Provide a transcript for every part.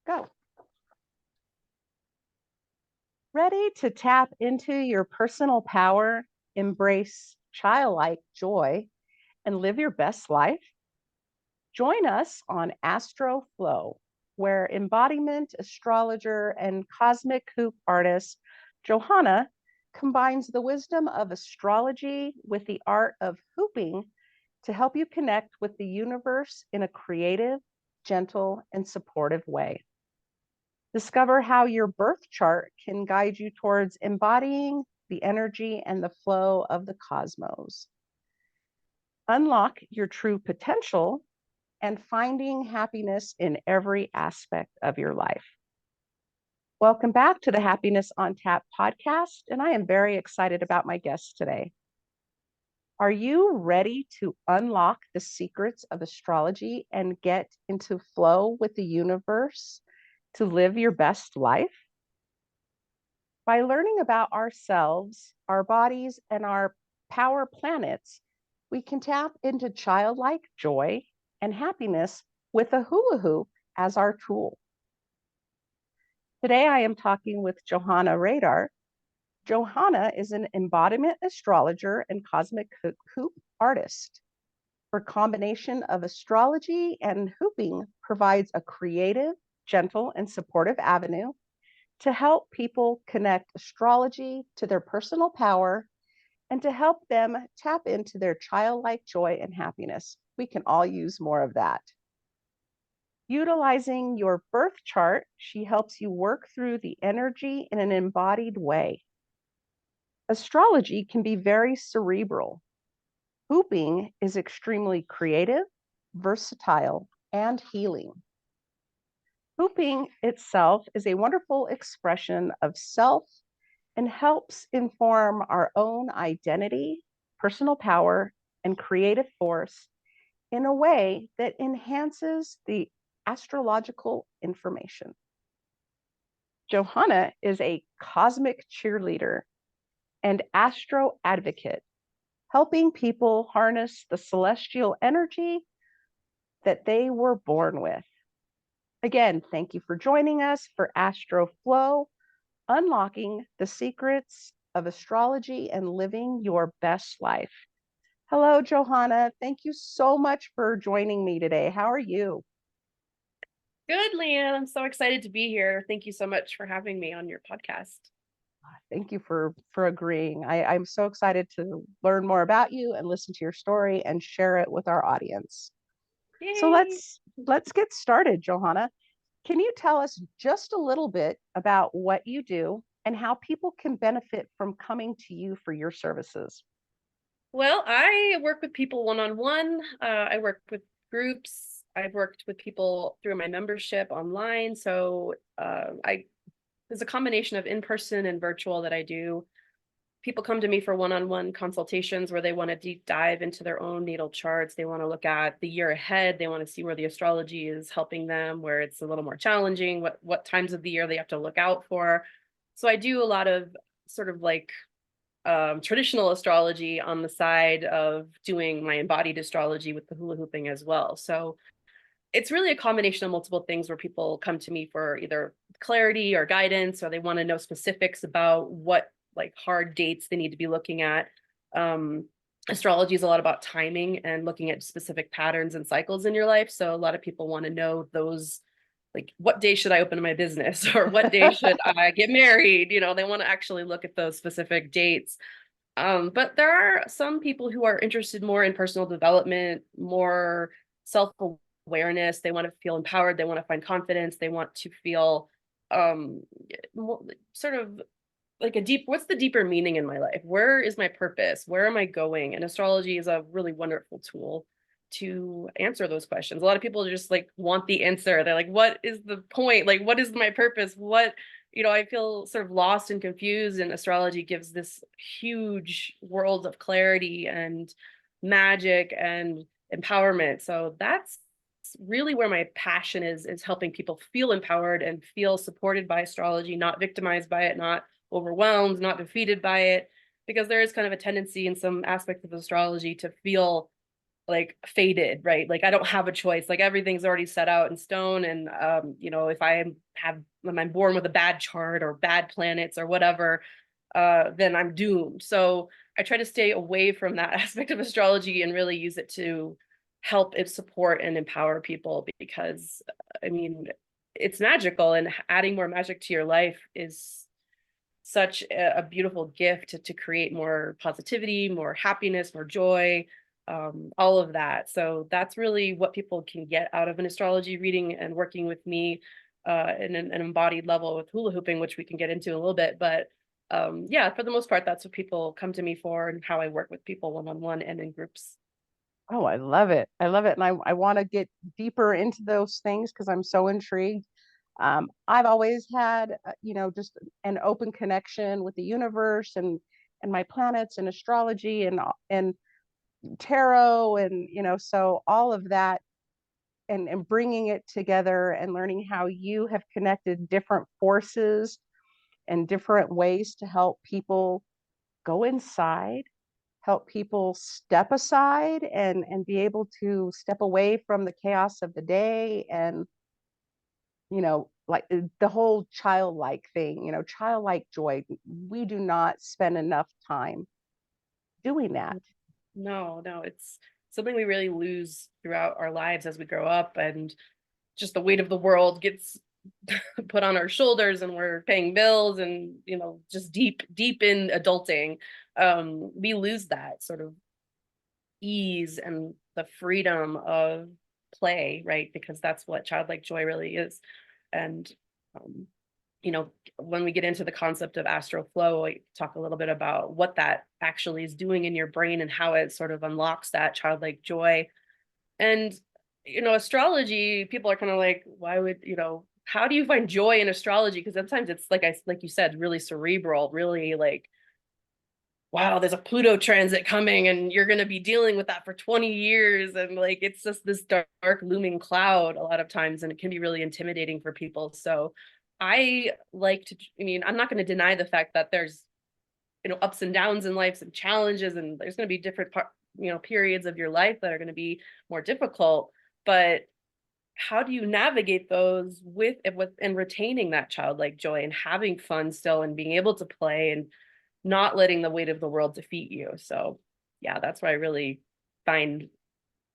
Go. Ready to tap into your personal power, embrace childlike joy, and live your best life? Join us on Astro-Flow, where embodiment astrologer and cosmic hoop artist Johanna combines the wisdom of astrology with the art of hooping to help you connect with the universe in a creative, gentle, and supportive way. Discover how your birth chart can guide you towards embodying the energy and the flow of the cosmos. Unlock your true potential and finding happiness in every aspect of your life. Welcome back to the Happiness on Tap podcast, and I am very excited about my guest today. Are you ready to unlock the secrets of astrology and get into flow with the universe to live your best life? By learning about ourselves, our bodies, and our power planets, we can tap into childlike joy and happiness with a hula hoop as our tool. Today, I am talking with Johanna Radar. Johanna is an embodiment astrologer and cosmic hoop artist. Her combination of astrology and hooping provides a creative, gentle, and supportive avenue to help people connect astrology to their personal power and to help them tap into their childlike joy and happiness. We can all use more of that. Utilizing your birth chart, she helps you work through the energy in an embodied way. Astrology can be very cerebral. Hooping is extremely creative, versatile, and healing. Hooping itself is a wonderful expression of self and helps inform our own identity, personal power, and creative force in a way that enhances the astrological information. Johanna is a cosmic cheerleader and astro advocate, helping people harness the celestial energy that they were born with. Again, thank you for joining us for Astro-Flow, unlocking the secrets of astrology and living your best life. Hello, Johanna. Thank you so much for joining me today. How are you? Good, Leanne. I'm so excited to be here. Thank you so much for having me on your podcast. Thank you for agreeing. I'm so excited to learn more about you and listen to your story and share it with our audience. Yay. So let's get started, Johanna. Can you tell us just a little bit about what you do and how people can benefit from coming to you for your services? Well, I work with people one-on-one. I work with groups. I've worked with people through my membership online. So there's a combination of in-person and virtual that I do. People come to me for one-on-one consultations where they want to deep dive into their own natal charts. They want to look at the year ahead. They want to see where the astrology is helping them, where it's a little more challenging, what times of the year they have to look out for. So I do a lot of sort of like traditional astrology on the side of doing my embodied astrology with the hula hooping as well. So it's really a combination of multiple things where people come to me for either clarity or guidance, or they want to know specifics about what like hard dates they need to be looking at. Astrology is a lot about timing and looking at specific patterns and cycles in your life. So a lot of people want to know those, like what day should I open my business or what day should I get married? You know, they want to actually look at those specific dates. But there are some people who are interested more in personal development, more self-awareness. They want to feel empowered. They want to find confidence. They want to feel more, sort of like what's the deeper meaning in my life? Where is my purpose? Where am I going? And astrology is a really wonderful tool to answer those questions. A lot of people just like want the answer. They're like, what is the point? Like, what is my purpose? I feel sort of lost and confused, and astrology gives this huge world of clarity and magic and empowerment. So that's really where my passion is helping people feel empowered and feel supported by astrology, not victimized by it, not overwhelmed, not defeated by it, because there is kind of a tendency in some aspects of astrology to feel like fated, right? Like I don't have a choice. Like everything's already set out in stone. And if when I'm born with a bad chart or bad planets or whatever, then I'm doomed. So I try to stay away from that aspect of astrology and really use it to help it support and empower people because I mean it's magical, and adding more magic to your life is such a beautiful gift to create more positivity, more happiness, more joy, all of that. So that's really what people can get out of an astrology reading and working with me in an embodied level with hula hooping, which we can get into in a little bit. But yeah, for the most part, that's what people come to me for and how I work with people one-on-one and in groups. Oh, I love it. I love it. And I want to get deeper into those things because I'm so intrigued. I've always had, just an open connection with the universe and my planets and astrology and tarot and so all of that and bringing it together and learning how you have connected different forces and different ways to help people go inside, help people step aside and be able to step away from the chaos of the day and like the whole childlike thing, childlike joy. We do not spend enough time doing that. No, no, it's something we really lose throughout our lives as we grow up, and just the weight of the world gets put on our shoulders and we're paying bills and just deep in adulting. We lose that sort of ease and the freedom of play, right? Because that's what childlike joy really is. And um, when we get into the concept of Astro-Flow, I talk a little bit about what that actually is doing in your brain and how it sort of unlocks that childlike joy. And astrology, people are kind of like, why would how do you find joy in astrology? Because sometimes it's like you said, really cerebral, really like, wow, there's a Pluto transit coming and you're going to be dealing with that for 20 years. And like, it's just this dark looming cloud a lot of times, and it can be really intimidating for people. So I like to, I mean, I'm not going to deny the fact that there's, ups and downs in life and challenges, and there's going to be different periods of your life that are going to be more difficult. But how do you navigate those with and retaining that childlike joy and having fun still and being able to play and not letting the weight of the world defeat you? So yeah, that's where I really find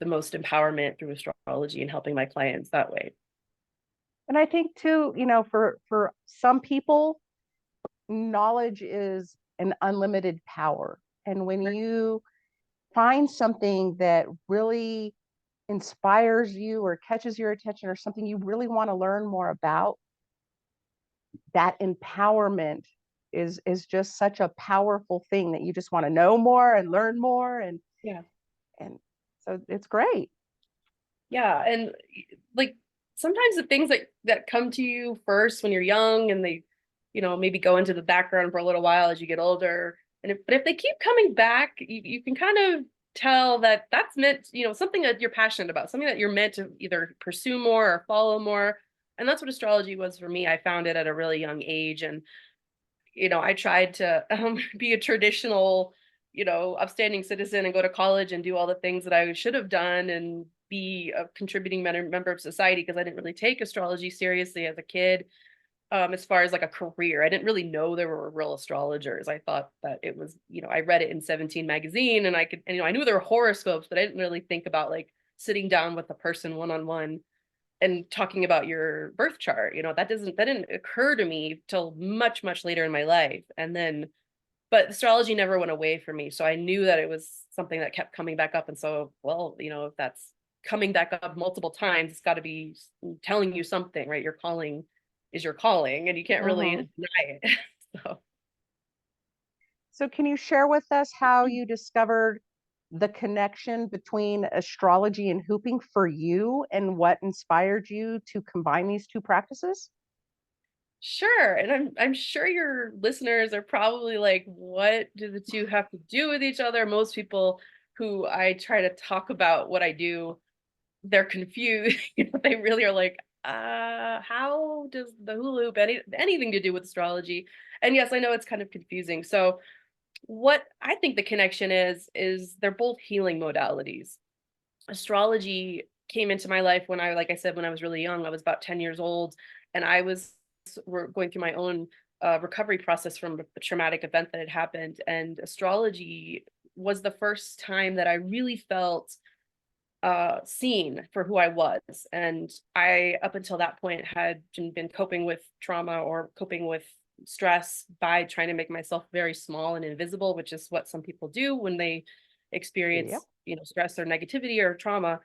the most empowerment through astrology and helping my clients that way. And I think too, for some people, knowledge is an unlimited power. And when you find something that really inspires you or catches your attention or something you really want to learn more about, that empowerment is just such a powerful thing that you just want to know more and learn more Yeah. and so it's great. Yeah. And like sometimes the things that come to you first when you're young and they, maybe go into the background for a little while as you get older. But if they keep coming back, you can kind of tell that that's meant, something that you're passionate about, something that you're meant to either pursue more or follow more. And that's what astrology was for me. I found it at a really young age. And I tried to be a traditional, upstanding citizen and go to college and do all the things that I should have done and be a contributing member of society, because I didn't really take astrology seriously as a kid. As far as like a career, I didn't really know there were real astrologers. I thought that it was, I read it in 17 magazine and I knew there were horoscopes, but I didn't really think about like sitting down with a person one-on-one and talking about your birth chart. That didn't occur to me till much later in my life. And then but astrology never went away from me, so I knew that it was something that kept coming back up. And so, well, if that's coming back up multiple times, it's got to be telling you something, right? Your calling is your calling and you can't really Hmm. deny it. So So can you share with us how you discovered the connection between astrology and hooping for you and what inspired you to combine these two practices? sure. And I'm sure your listeners are probably like, what do the two have to do with each other? Most people who I try to talk about what I do, they're confused. They really are like, how does the hula hoop anything to do with astrology? And yes, I know it's kind of confusing. So what I think the connection is they're both healing modalities. astrology came into my life when like I said, when I was really young. I was about 10 years old, and I was we're going through my own recovery process from a traumatic event that had happened. And astrology was the first time that I really felt seen for who I was. And I, up until that point, had been coping with trauma or coping with stress by trying to make myself very small and invisible, which is what some people do when they Yep. experience, stress or negativity or trauma.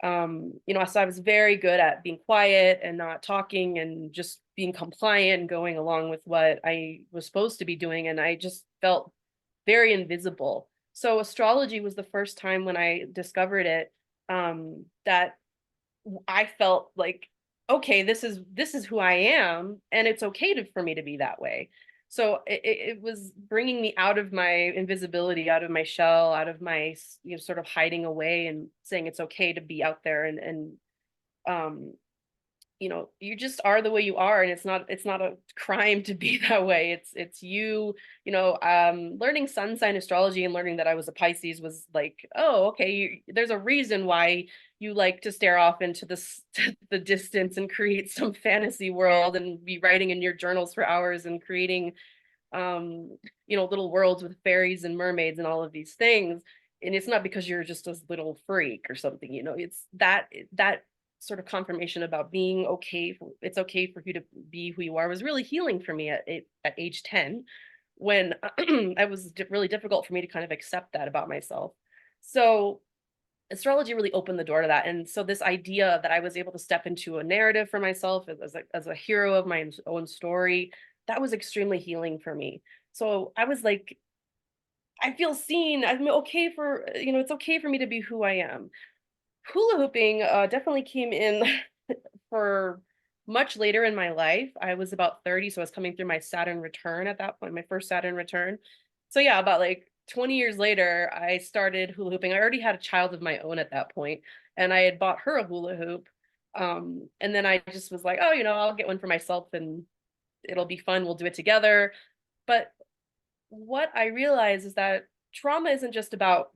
So I was very good at being quiet and not talking and just being compliant and going along with what I was supposed to be doing. And I just felt very invisible. So astrology was the first time when I discovered it, that I felt like, okay, this is who I am, and it's okay for me to be that way. So it was bringing me out of my invisibility, out of my shell, out of my sort of hiding away, and saying it's okay to be out there, and um you just are the way you are, and it's not a crime to be that way. It's you. Learning sun sign astrology and learning that I was a Pisces was like, oh, okay, there's a reason why you like to stare off into the distance and create some fantasy world and be writing in your journals for hours and creating little worlds with fairies and mermaids and all of these things. And it's not because you're just a little freak or something. It's that sort of confirmation about being okay. It's okay for you to be who you are was really healing for me at age 10, when I was really difficult for me to kind of accept that about myself. So astrology really opened the door to that. And so this idea that I was able to step into a narrative for myself as a hero of my own story, that was extremely healing for me. So I was like, I feel seen. I'm okay for, it's okay for me to be who I am. Hula hooping definitely came in for much later in my life. I was about 30, so I was coming through my Saturn return at that point, my first Saturn return. So yeah, about like 20 years later, I started hula hooping. I already had a child of my own at that point, and I had bought her a hula hoop. And then I just was like, oh, I'll get one for myself and it'll be fun. We'll do it together. But what I realized is that trauma isn't just about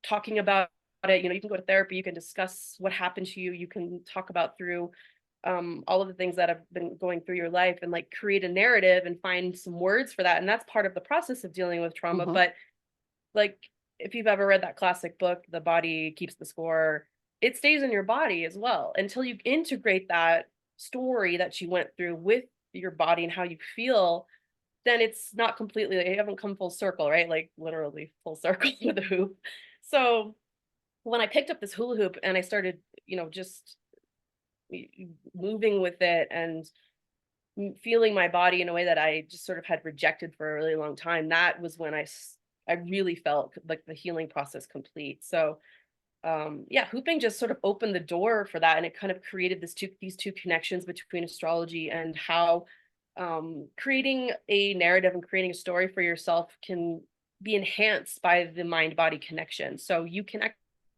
talking about it. You can go to therapy, you can discuss what happened to you, you can talk about through all of the things that have been going through your life, and like create a narrative and find some words for that. And that's part of the process of dealing with trauma. Hmm. But like, if you've ever read that classic book, The Body Keeps the Score, it stays in your body as well until you integrate that story that you went through with your body and how you feel. Then it's not completely, like, you haven't come full circle, right? Like literally full circle with a hoop. So when I picked up this hula hoop and I started, just moving with it and feeling my body in a way that I just sort of had rejected for a really long time, that was when I really felt like the healing process complete. So yeah, hooping just sort of opened the door for that, and it kind of created these two connections between astrology and how creating a narrative and creating a story for yourself can be enhanced by the mind body connection. So you can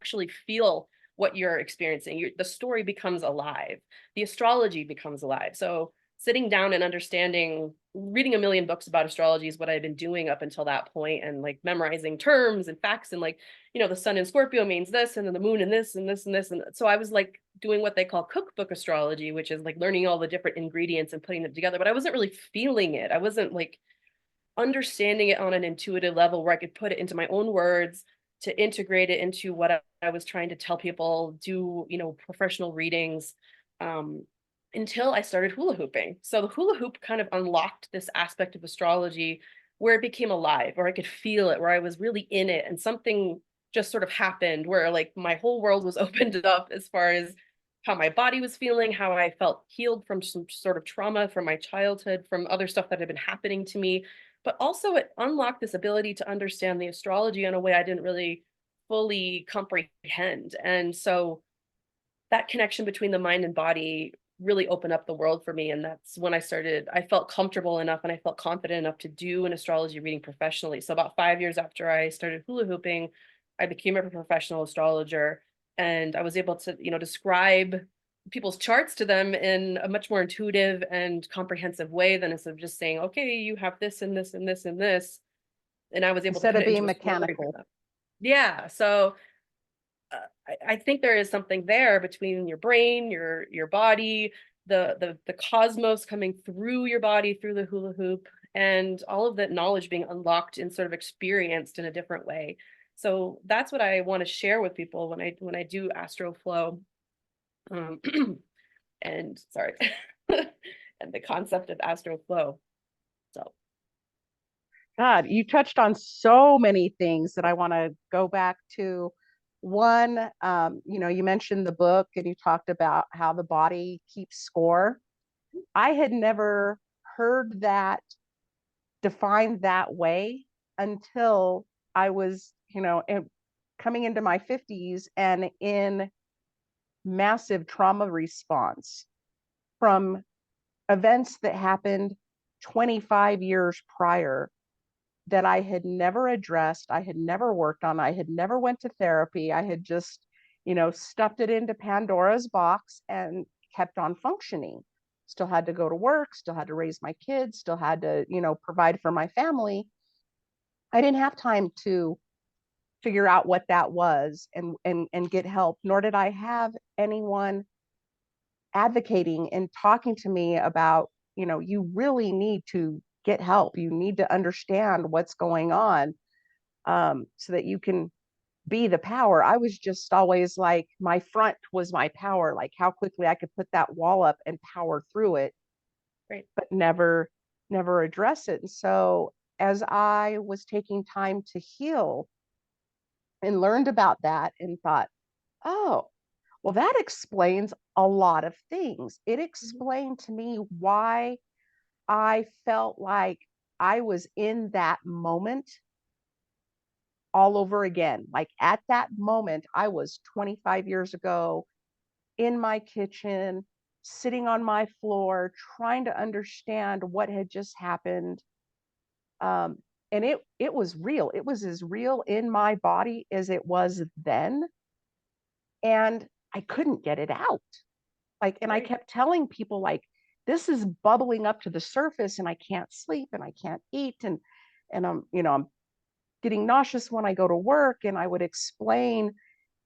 actually feel what you're experiencing. The story becomes alive, the astrology becomes alive. So sitting down and understanding, reading a million books about astrology is what I've been doing up until that point, and like memorizing terms and facts, and like, the sun in Scorpio means this, and then the moon and this and this and this. And so I was like doing what they call cookbook astrology, which is like learning all the different ingredients and putting them together, but I wasn't really feeling it. I wasn't like understanding it on an intuitive level where I could put it into my own words to integrate it into what I was trying to tell people, do, professional readings, until I started hula hooping. So the hula hoop kind of unlocked this aspect of astrology where it became alive, or I could feel it, where I was really in it, and something just sort of happened where like my whole world was opened up as far as how my body was feeling, how I felt healed from some sort of trauma from my childhood, from other stuff that had been happening to me. But also it unlocked this ability to understand the astrology in a way I didn't really fully comprehend. And so that connection between the mind and body really opened up the world for me. And that's when I felt comfortable enough and I felt confident enough to do an astrology reading professionally. So about 5 years after I started hula hooping, I became a professional astrologer, and I was able to, describe people's charts to them in a much more intuitive and comprehensive way than instead of just saying, okay, you have this and this and this and this. And I was able to Instead put of it into being a story for mechanical. them. Yeah. So I think there is something there between your brain, your body, the cosmos coming through your body through the hula hoop, and all of that knowledge being unlocked and sort of experienced in a different way. So that's what I want to share with people when I do Astro-Flow. Um, and sorry, and the concept of Astro-Flow. So God, you touched on so many things that I want to go back to. One, you mentioned the book and you talked about how the body keeps score. I had never heard that defined that way until I was, coming into my 50s and in massive trauma response from events that happened 25 years prior that I had never addressed, I had never worked on, I had never went to therapy. I had just, stuffed it into Pandora's box and kept on functioning. Still had to go to work, still had to raise my kids, still had to, provide for my family. I didn't have time to figure out what that was and get help, nor did I have anyone advocating and talking to me about, you really need to get help. You need to understand what's going on, so that you can be the power. I was just always like, my front was my power, like how quickly I could put that wall up and power through it, right. but never address it. And so as I was taking time to heal and learned about that and thought, oh, well, that explains a lot of things. It Mhm. explained to me why I felt like I was in that moment all over again. Like at that moment, I was 25 years ago in my kitchen, sitting on my floor, trying to understand what had just happened. Um, and it was real. It was as real in my body as it was then. And I couldn't get it out. Like, and I Right. kept telling people, like, this is bubbling up to the surface and I can't sleep and I can't eat. And I'm getting nauseous when I go to work. And I would explain,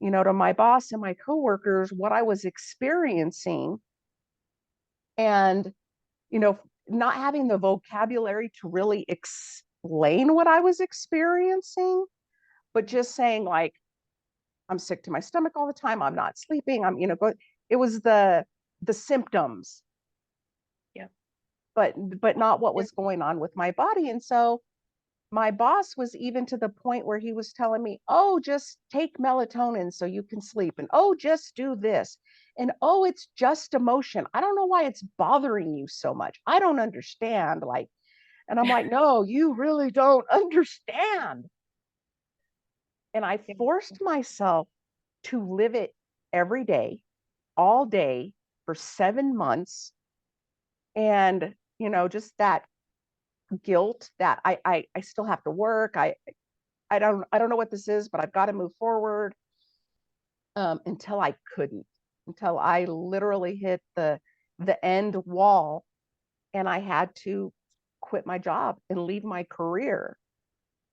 to my boss and my coworkers what I was experiencing. And, you know, not having the vocabulary to really explain what I was experiencing, but just saying, like, I'm sick to my stomach all the time. I'm not sleeping. It was the symptoms, Yeah. but not what Yeah. was going on with my body. And so my boss was even to the point where he was telling me, oh, just take melatonin so you can sleep. And oh, just do this. And oh, it's just emotion. I don't know why it's bothering you so much. I don't understand. Like, and I'm like, no, you really don't understand. And I Yeah. forced myself to live it every day, all day for 7 months. And, just that guilt that I still have to work. I don't know what this is, but I've got to move forward, until I couldn't, until I literally hit the end wall and I had to quit my job and leave my career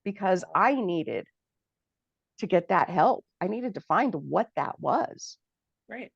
because I needed to get that help. I needed to find what that was. Right.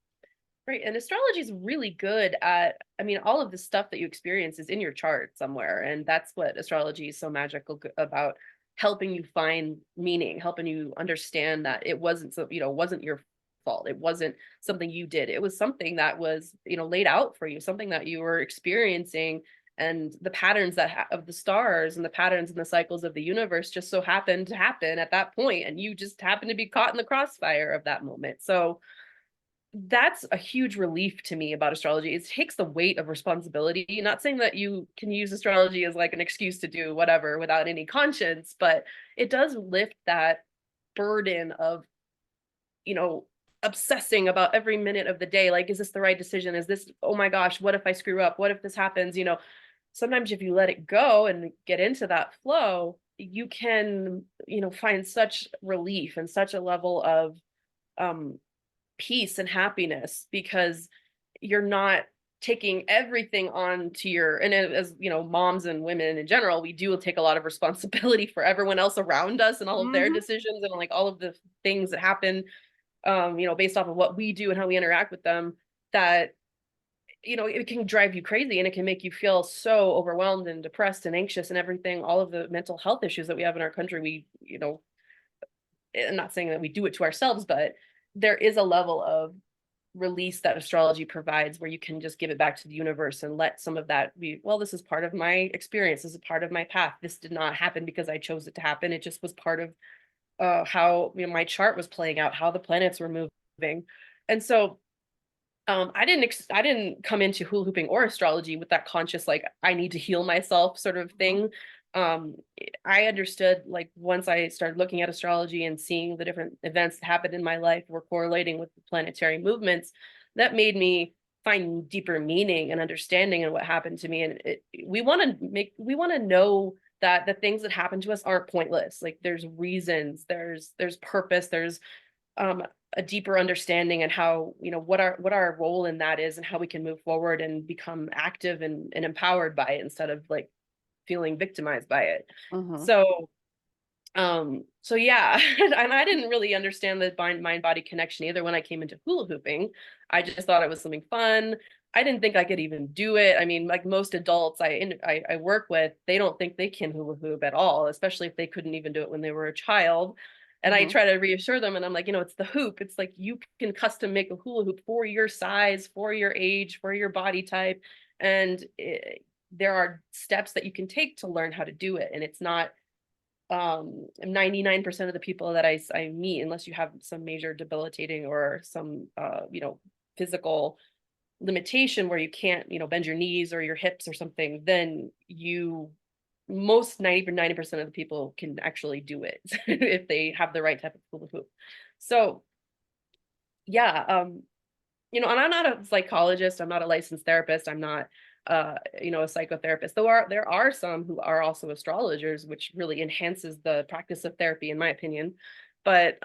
Right. And astrology is really good at, I mean, all of the stuff that you experience is in your chart somewhere. And that's what astrology is so magical about, helping you find meaning, helping you understand that it wasn't so, wasn't your fault. It wasn't something you did. It was something that was, laid out for you, something that you were experiencing. And the patterns of the stars and the patterns and the cycles of the universe just so happened to happen at that point, and you just happened to be caught in the crossfire of that moment. So that's a huge relief to me about astrology. It takes the weight of responsibility. Not saying that you can use astrology as like an excuse to do whatever without any conscience, but it does lift that burden of, you know, obsessing about every minute of the day. Like, is this the right decision? Is this, oh my gosh, what if I screw up? What if this happens? Sometimes if you let it go and get into that flow, you can, find such relief and such a level of um peace and happiness, because you're not taking everything on to your, and as moms and women in general, we do take a lot of responsibility for everyone else around us and all of their Mm-hmm. decisions and like all of the things that happen based off of what we do and how we interact with them, that it can drive you crazy, and it can make you feel so overwhelmed and depressed and anxious and everything. All of the mental health issues that we have in our country, I'm not saying that we do it to ourselves, but there is a level of release that astrology provides where you can just give it back to the universe and let some of that be, well, this is part of my experience, this is part of my path, this did not happen because I chose it to happen, it just was part of how my chart was playing out, how the planets were moving. And so I didn't come into hula hooping or astrology with that conscious, like, I need to heal myself sort of thing. Um, I understood, like, once I started looking at astrology and seeing the different events that happened in my life were correlating with the planetary movements, that made me find deeper meaning and understanding in what happened to me. And we want to know that the things that happen to us aren't pointless. Like, there's reasons, there's purpose, there's um a deeper understanding, and how, what our role in that is, and how we can move forward and become active and empowered by it, instead of like feeling victimized by it. Mhm. So yeah. And I didn't really understand the mind body connection either when I came into hula hooping. I just thought it was something fun. I didn't think I could even do it. I mean, like most adults I work with, they don't think they can hula hoop at all, especially if they couldn't even do it when they were a child. And I Mhm. try to reassure them, and I'm like, it's the hoop. It's like you can custom make a hula hoop for your size, for your age, for your body type. And there are steps that you can take to learn how to do it. And it's not 99% of the people that I meet, unless you have some major debilitating or some physical limitation where you can't bend your knees or your hips or something, then most 90% of the people can actually do it if they have the right type of hula hoop. So yeah, and I'm not a psychologist, I'm not a licensed therapist, I'm not a psychotherapist. There are some who are also astrologers, which really enhances the practice of therapy, in my opinion. But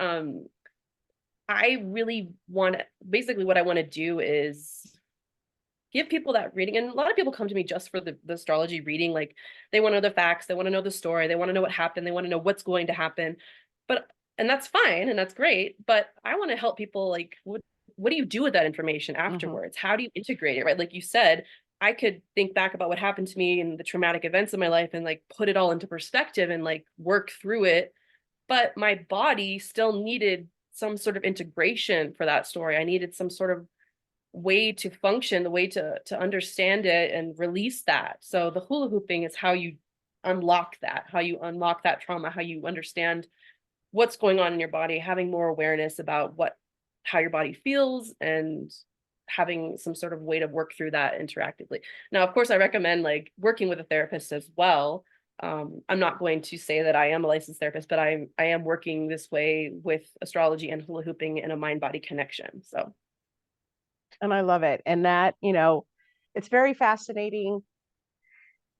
I really want basically what I want to do is give people that reading. And a lot of people come to me just for the astrology reading. Like, they want to know the facts, they want to know the story, they want to know what happened, they want to know what's going to happen. But and that's fine and that's great, but I want to help people, like, what do you do with that information Mhm. afterwards? How do you integrate it, right? Like you said, I could think back about what happened to me and the traumatic events in my life and like put it all into perspective and like work through it, but my body still needed some sort of integration for that story. I needed some sort of way to function, the way to understand it and release that. So the hula hooping is how you unlock that, how you unlock that trauma, how you understand what's going on in your body, having more awareness about how your body feels, and having some sort of way to work through that interactively. Now, of course, I recommend like working with a therapist as well. I'm not going to say that I am a licensed therapist, but I am working this way with astrology and hula hooping and a mind body connection. So And I love it. And that, it's very fascinating.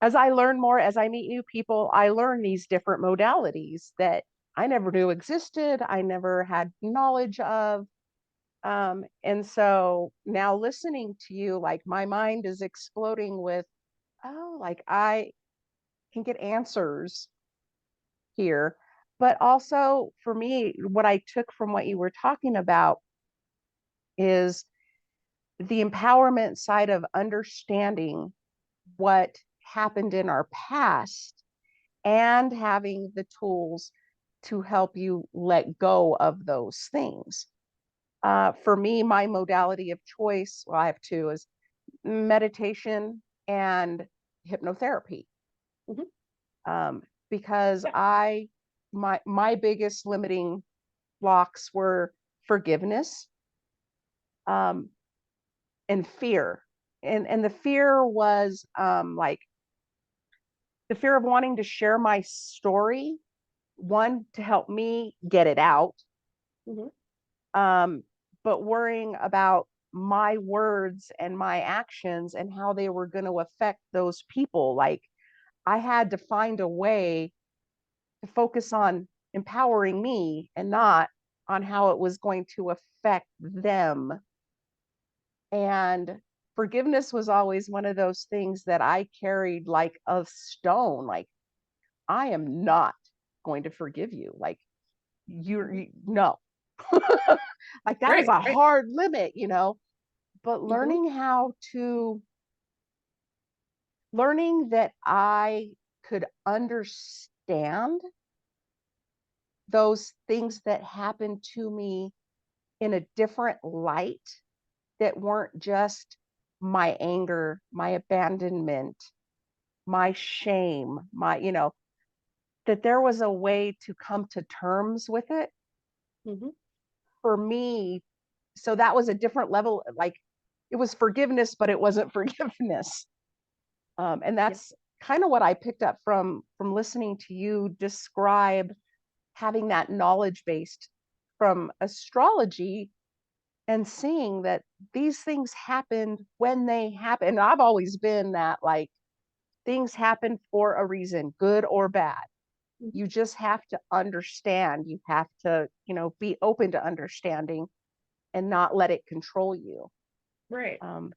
As I learn more, as I meet new people, I learn these different modalities that I never knew existed, I never had knowledge of. And so now listening to you, like my mind is exploding with, oh, like I can get answers here. But also for me, what I took from what you were talking about is the empowerment side of understanding what happened in our past and having the tools to help you let go of those things. For me, my modality of choice, well, I have two, is meditation and hypnotherapy. mhm. Um, because Yeah. my biggest limiting blocks were forgiveness, um, and fear. And the fear was like the fear of wanting to share my story, one, to help me get it out, Mhm. um, but worrying about my words and my actions and how they were going to affect those people. Like, I had to find a way to focus on empowering me and not on how it was going to affect them. And forgiveness was always one of those things that I carried like a stone. Like, I am not going to forgive you. Like, Mhm. no. Like that was Right, a right. hard limit, but Hmm. learning that I could understand those things that happened to me in a different light that weren't just my anger, my abandonment, my shame, that there was a way to come to terms with it Hmm. for me. So that was a different level. Like it was forgiveness, but it wasn't forgiveness. And Yeah. that's kind of what I picked up from listening to you describe having that knowledge based from astrology and seeing that these things happened when they happen. And I've always been that like things happen for a reason, good or bad. Mhm. You just have to understand. You have to, be open to understanding and not let it control you. Right. Um,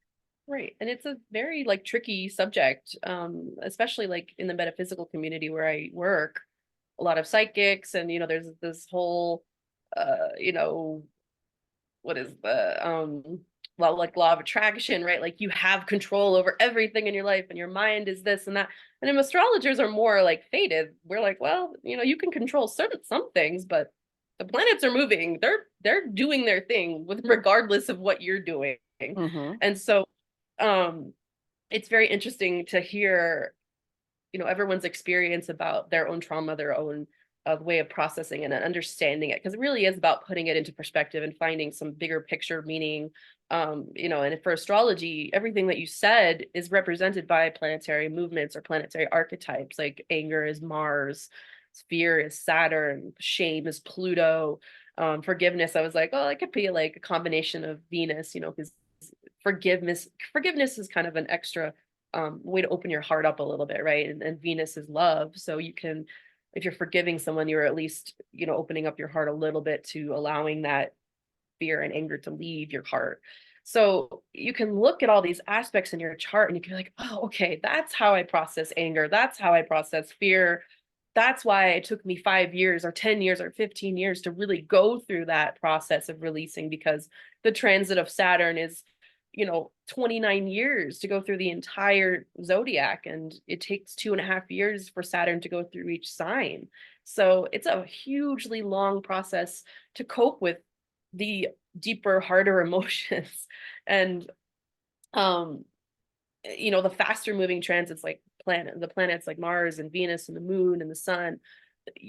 Right. And it's a very like tricky subject, especially like in the metaphysical community where I work, a lot of psychics and there's this whole you know, what is the well, like law of attraction, right? Like you have control over everything in your life and your mind is this and that. And then astrologers are more like fated. We're like, well, you can control some things, but the planets are moving. They're doing their thing with regardless of what you're doing. mhm. And so um it's very interesting to hear everyone's experience about their own trauma, their own way of processing and understanding it, because it really is about putting it into perspective and finding some bigger picture meaning. And for astrology, everything that you said is represented by planetary movements or planetary archetypes. Like anger is Mars, fear is Saturn, shame is Pluto. Forgiveness, I was like, oh, it could be like a combination of Venus, because forgiveness is kind of an extra way to open your heart up a little bit, right? And Venus is love, so you can, if you're forgiving someone, you're at least opening up your heart a little bit to allowing that fear and anger to leave your heart. So you can look at all these aspects in your chart and you can be like, oh, okay, that's how I process anger, that's how I process fear. That's why it took me 5 years or 10 years or 15 years to really go through that process of releasing, because the transit of Saturn is 29 years to go through the entire zodiac, and it takes 2.5 years for Saturn to go through each sign. So it's a hugely long process to cope with the deeper, harder emotions. And um the faster moving transits, like the planets like Mars and Venus and the moon and the sun,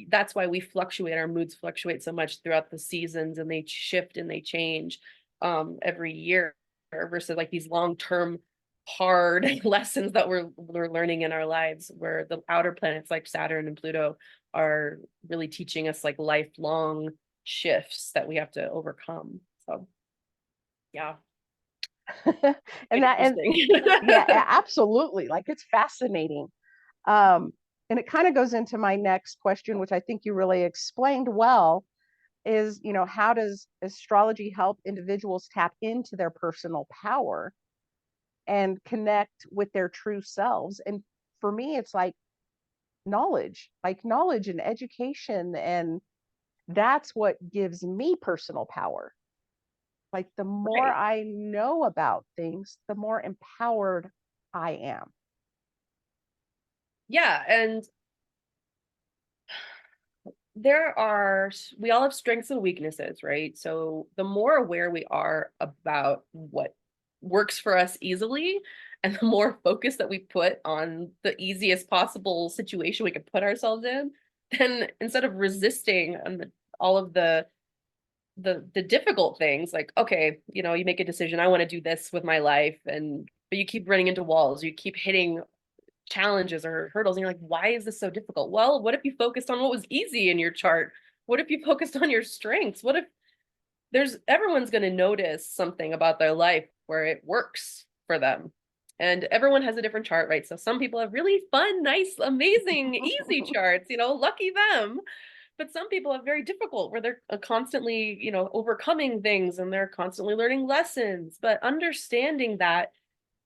that's why we fluctuate, our moods fluctuate so much throughout the seasons, and they shift and they change every year, versus like these long-term hard lessons that we're learning in our lives, where the outer planets like Saturn and Pluto are really teaching us like lifelong shifts that we have to overcome. So yeah, and quite that and interesting. yeah, absolutely. Like it's fascinating. And it kind of goes into my next question, which I think you really explained well, is, how does astrology help individuals tap into their personal power and connect with their true selves? And for me, it's like knowledge and education. And that's what gives me personal power. Like the more Right. I know about things, the more empowered I am. Yeah, and we all have strengths and weaknesses, right? So the more aware we are about what works for us easily, and the more focus that we put on the easiest possible situation we could put ourselves in, then instead of resisting all of the difficult things, like, okay, you make a decision, I want to do this with my life, but you keep running into walls, you keep hitting challenges or hurdles, and you're like, why is this so difficult? Well, what if you focused on what was easy in your chart? What if you focused on your strengths? What if everyone's going to notice something about their life where it works for them? And everyone has a different chart, right? So some people have really fun, nice, amazing, easy charts, lucky them. But some people have very difficult, where they're constantly, overcoming things, and they're constantly learning lessons. But understanding that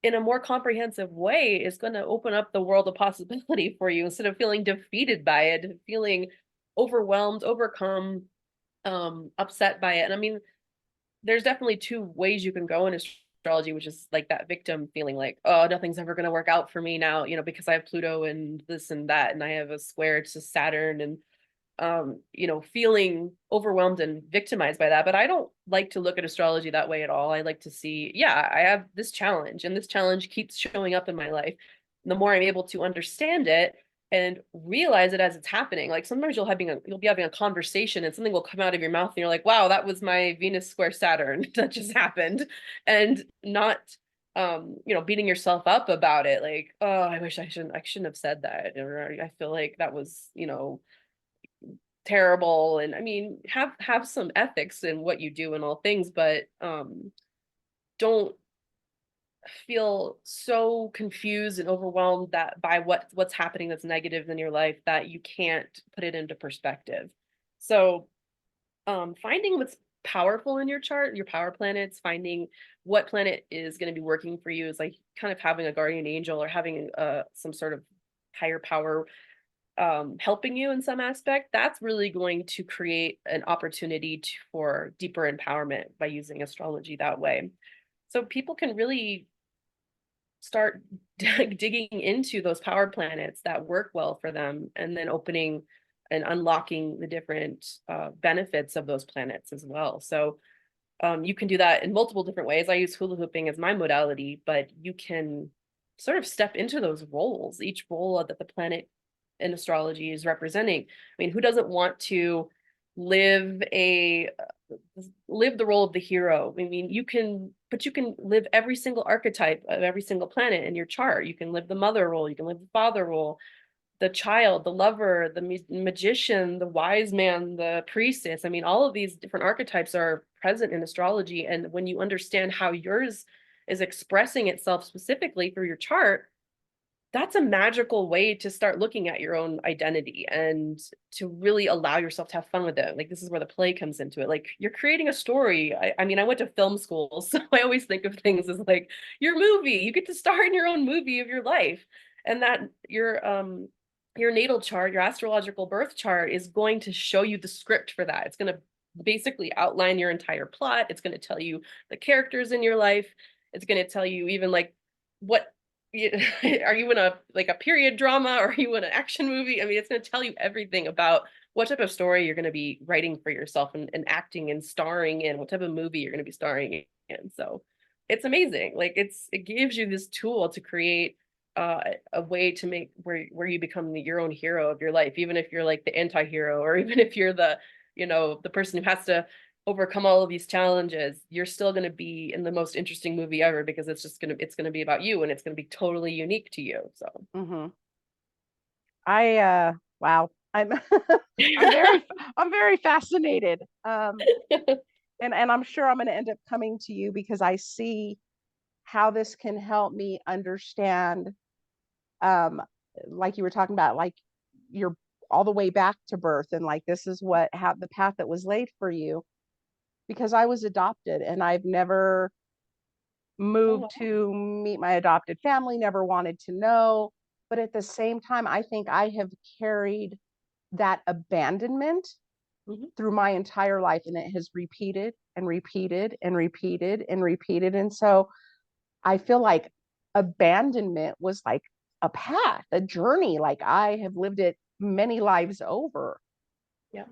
in a more comprehensive way is going to open up the world of possibility for you, instead of feeling defeated by it, feeling overwhelmed, overcome. upset by it. And I mean, there's definitely two ways you can go in astrology, which is like that victim feeling like, oh, nothing's ever going to work out for me now, because I have Pluto and this and that, and I have a square to Saturn, and feeling overwhelmed and victimized by that. But I don't like to look at astrology that way at all. I like to see, yeah, I have this challenge, and this challenge keeps showing up in my life. And the more I'm able to understand it and realize it as it's happening, like sometimes you'll be having a conversation and something will come out of your mouth and you're like, wow, that was my Venus square Saturn that just happened. And not beating yourself up about it, like, oh, I wish I shouldn't have said that, or I feel like that was, terrible. And I mean, have some ethics in what you do and all things, but don't feel so confused and overwhelmed that by what's happening that's negative in your life that you can't put it into perspective. So finding what's powerful in your chart, your power planets, finding what planet is going to be working for you is like kind of having a guardian angel or having some sort of higher power helping you in some aspect. That's really going to create an opportunity for deeper empowerment by using astrology that way. So people can really start digging into those power planets that work well for them, and then opening and unlocking the different benefits of those planets as well. So you can do that in multiple different ways. I use hula hooping as my modality, but you can sort of step into those roles, each role that the planet in astrology is representing. I mean, who doesn't want to live the role of the hero? I mean, you can live every single archetype of every single planet in your chart. You can live the mother role, you can live the father role, the child, the lover, the magician, the wise man, the priestess. I mean, all of these different archetypes are present in astrology. And when you understand how yours is expressing itself specifically through your chart, that's a magical way to start looking at your own identity and to really allow yourself to have fun with it. Like, this is where the play comes into it. Like, you're creating a story. I mean, I went to film school, so I always think of things as like your movie. You get to star in your own movie of your life. And that your natal chart, your astrological birth chart, is going to show you the script for that. It's going to basically outline your entire plot. It's going to tell you the characters in your life. It's going to tell you even like what are you in a period drama, or are you in an action movie? I mean, it's going to tell you everything about what type of story you're going to be writing for yourself, and acting and starring in, what type of movie you're going to be starring in. So it's amazing. Like, it gives you this tool to create a way to make where you become your own hero of your life, even if you're like the anti-hero, or even if you're the person who has to overcome all of these challenges. You're still going to be in the most interesting movie ever, because it's going to be about you, and it's going to be totally unique to you. So Mm-hmm. Wow, I'm I'm very fascinated. And I'm sure I'm going to end up coming to you because I see how this can help me understand, um, like you were talking about, like you're all the way back to birth, and like this is how the path that was laid for you, because I was adopted and I've never oh moved wow. to meet my adopted family, never wanted to know. But at the same time, I think I have carried that abandonment Hmm. through my entire life, and it has repeated and repeated and repeated and repeated. And so I feel like abandonment was like a path, a journey. Like I have lived it many lives over. Yeah.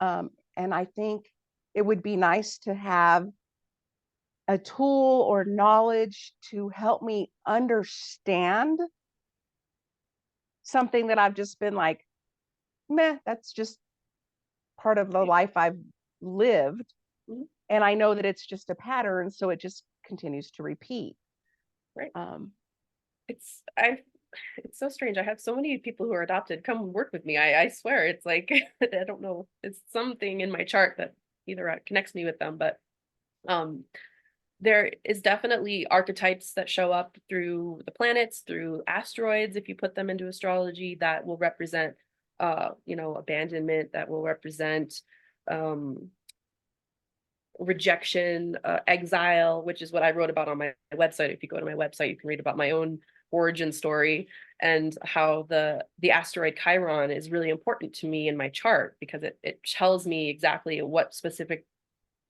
And I think it would be nice to have a tool or knowledge to help me understand something that I've just been like, meh, that's just part of the life I've lived. Hmm. And I know that it's just a pattern. So it just continues to repeat. Right. Um, It's I. It's so strange. I have so many people who are adopted come work with me. I swear, it's like I don't know. It's something in my chart that either connects me with them, but um there is definitely archetypes that show up through the planets, through asteroids, if you put them into astrology, that will represent abandonment, that will represent um rejection, exile, which is what I wrote about on my website. If you go to my website, you can read about my own origin story. and how the asteroid Chiron is really important to me in my chart, because it tells me exactly what specific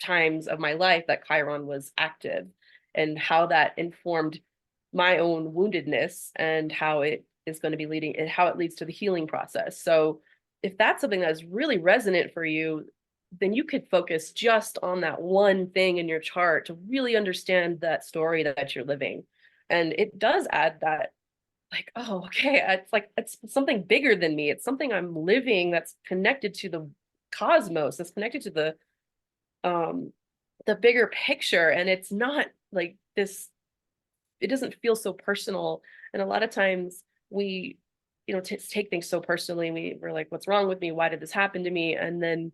times of my life that Chiron was active, and how that informed my own woundedness, and how it is going to be leading, and how it leads to the healing process. So if that's something that's really resonant for you, then you could focus just on that one thing in your chart to really understand that story that you're living. And it does add that, like, oh, okay, it's like it's something bigger than me. It's something I'm living that's connected to the cosmos, that's connected to um the bigger picture. And it's not like this, it doesn't feel so personal. And a lot of times we, take things so personally. We're like, what's wrong with me? Why did this happen to me? And then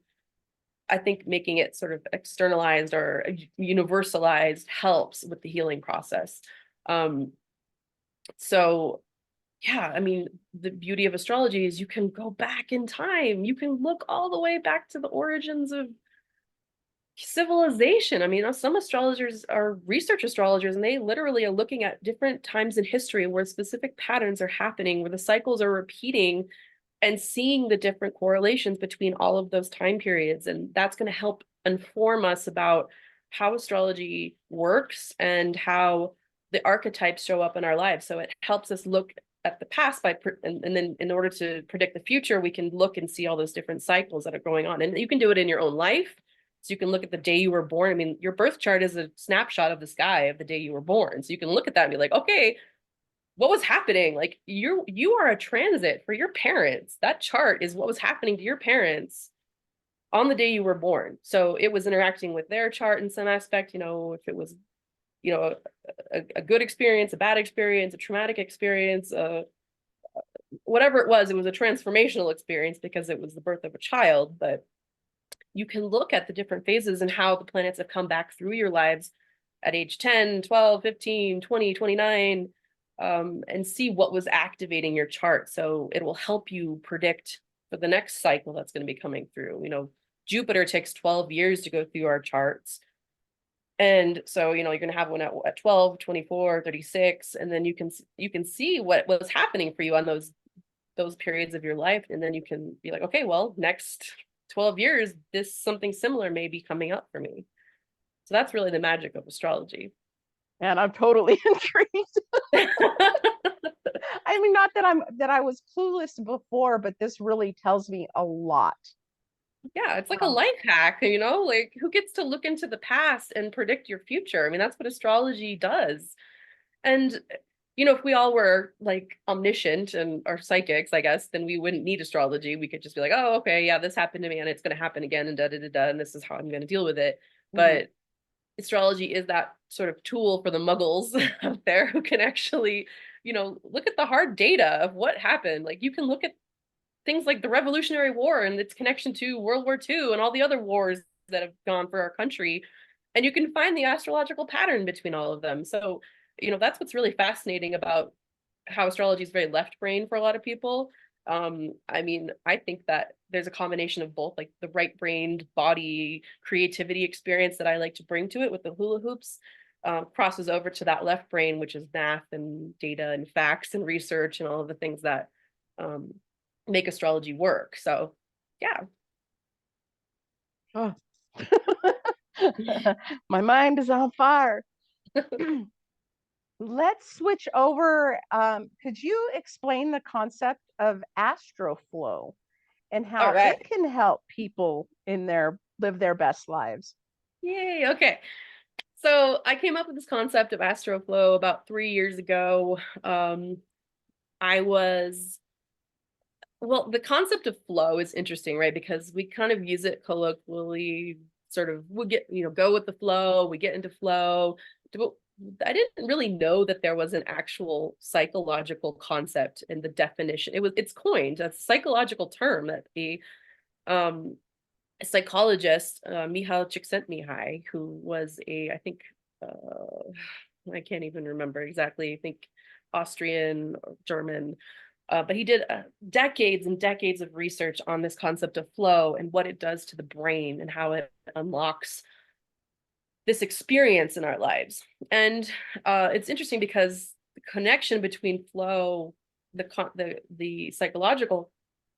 I think making it sort of externalized or universalized helps with the healing process. Um, so yeah, I mean, the beauty of astrology is you can go back in time. You can look all the way back to the origins of civilization. I mean, some astrologers are research astrologers, and they literally are looking at different times in history where specific patterns are happening, where the cycles are repeating, and seeing the different correlations between all of those time periods. And that's going to help inform us about how astrology works and how the archetypes show up in our lives. So it helps us look at the past and then in order to predict the future, we can look and see all those different cycles that are going on. And you can do it in your own life. So you can look at the day you were born. I mean, your birth chart is a snapshot of the sky of the day you were born. So you can look at that and be like, okay, what was happening? Like you are a transit for your parents. That chart is what was happening to your parents on the day you were born. So it was interacting with their chart in some aspect, if it was, a good experience, a bad experience, a traumatic experience, whatever it was a transformational experience because it was the birth of a child. But you can look at the different phases and how the planets have come back through your lives at age 10, 12, 15, 20, 29, and see what was activating your chart. So it will help you predict for the next cycle that's going to be coming through. Jupiter takes 12 years to go through our charts. And so, you're going to have one at 12, 24, 36, and then you can see what was happening for you on those periods of your life. And then you can be like, okay, well, next 12 years, something similar may be coming up for me. So that's really the magic of astrology. And I'm totally intrigued. I mean, not that I was clueless before, but this really tells me a lot. Yeah, it's like a life hack, like who gets to look into the past and predict your future? I mean, that's what astrology does. And if we all were like omniscient and are psychics, I guess, then we wouldn't need astrology. We could just be like, oh, okay, yeah, this happened to me and it's going to happen again and da da da da, and this is how I'm going to deal with it. But astrology is that sort of tool for the muggles out there who can actually, look at the hard data of what happened. Like you can look at things like the Revolutionary War and its connection to World War II and all the other wars that have gone for our country, and you can find the astrological pattern between all of them. So, that's what's really fascinating about how astrology is very left brain for a lot of people. I mean, I think that there's a combination of both, like the right brained body creativity experience that I like to bring to it with the hula hoops, crosses over to that left brain, which is math and data and facts and research and all of the things that um, make astrology work. So, yeah. Oh. My mind is on fire. Let's switch over. Could you explain the concept of Astro-Flow and All how right. it can help people live their best lives? Yay. Okay. So I came up with this concept of Astro-Flow about 3 years ago. I was Well, the concept of flow is interesting, right? Because we kind of use it colloquially, sort of, we get, go with the flow, we get into flow. But I didn't really know that there was an actual psychological concept in the definition. It's coined, a psychological term that um, a psychologist, Mihail Csikszentmihalyi, who was I think, I can't even remember exactly, I think Austrian or German, but he did decades and decades of research on this concept of flow and what it does to the brain and how it unlocks this experience in our lives. And it's interesting because the connection between flow the psychological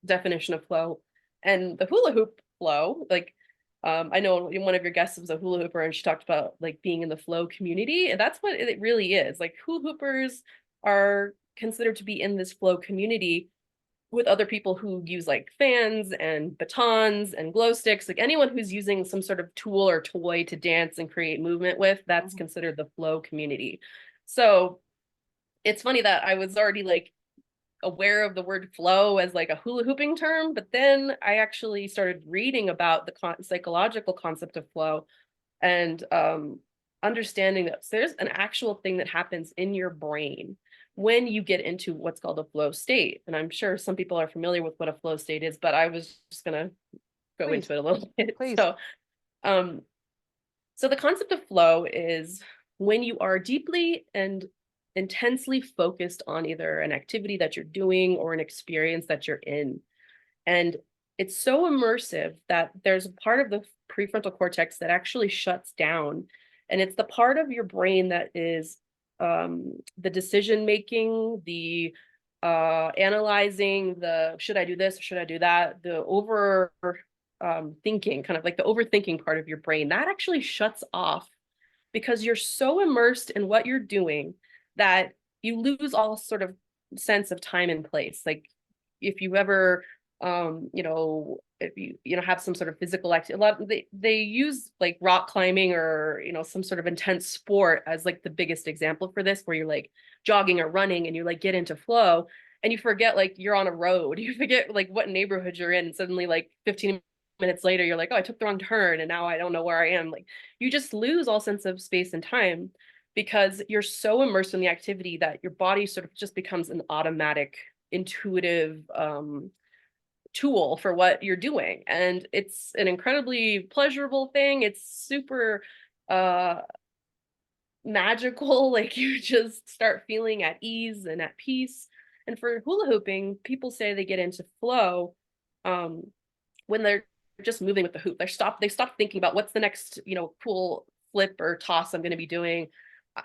definition of flow and the hula hoop flow. Like, I know one of your guests was a hula hooper, and she talked about like being in the flow community, and that's what it really is. Like, hula hoopers are considered to be in this flow community with other people who use like fans and batons and glow sticks. Like, anyone who's using some sort of tool or toy to dance and create movement with, that's considered the flow community. So it's funny that I was already like aware of the word flow as like a hula hooping term, but then I actually started reading about the psychological concept of flow, and understanding that there's an actual thing that happens in your brain when you get into what's called a flow state. And I'm sure some people are familiar with what a flow state is, but I was just going to go Please. into it a little bit. Please. So the concept of flow is when you are deeply and intensely focused on either an activity that you're doing or an experience that you're in. And it's so immersive that there's a part of the prefrontal cortex that actually shuts down. And it's the part of your brain that is the decision making, the analyzing, the should I do this, should I do that, the over thinking, kind of like the overthinking part of your brain, that actually shuts off because you're so immersed in what you're doing that you lose all sort of sense of time and place. Like, if you ever if you have some sort of physical activity, a lot they use like rock climbing or some sort of intense sport as like the biggest example for this, where you're like jogging or running and you like get into flow and you forget like you're on a road, you forget like what neighborhood you're in, and suddenly like 15 minutes later you're like, oh, I took the wrong turn and now I don't know where I am. Like, you just lose all sense of space and time because you're so immersed in the activity that your body sort of just becomes an automatic, intuitive tool for what you're doing. And it's an incredibly pleasurable thing. It's super magical. Like, you just start feeling at ease and at peace. And for hula hooping, people say they get into flow when they're just moving with the hoop. They stop thinking about what's the next, cool flip or toss I'm going to be doing.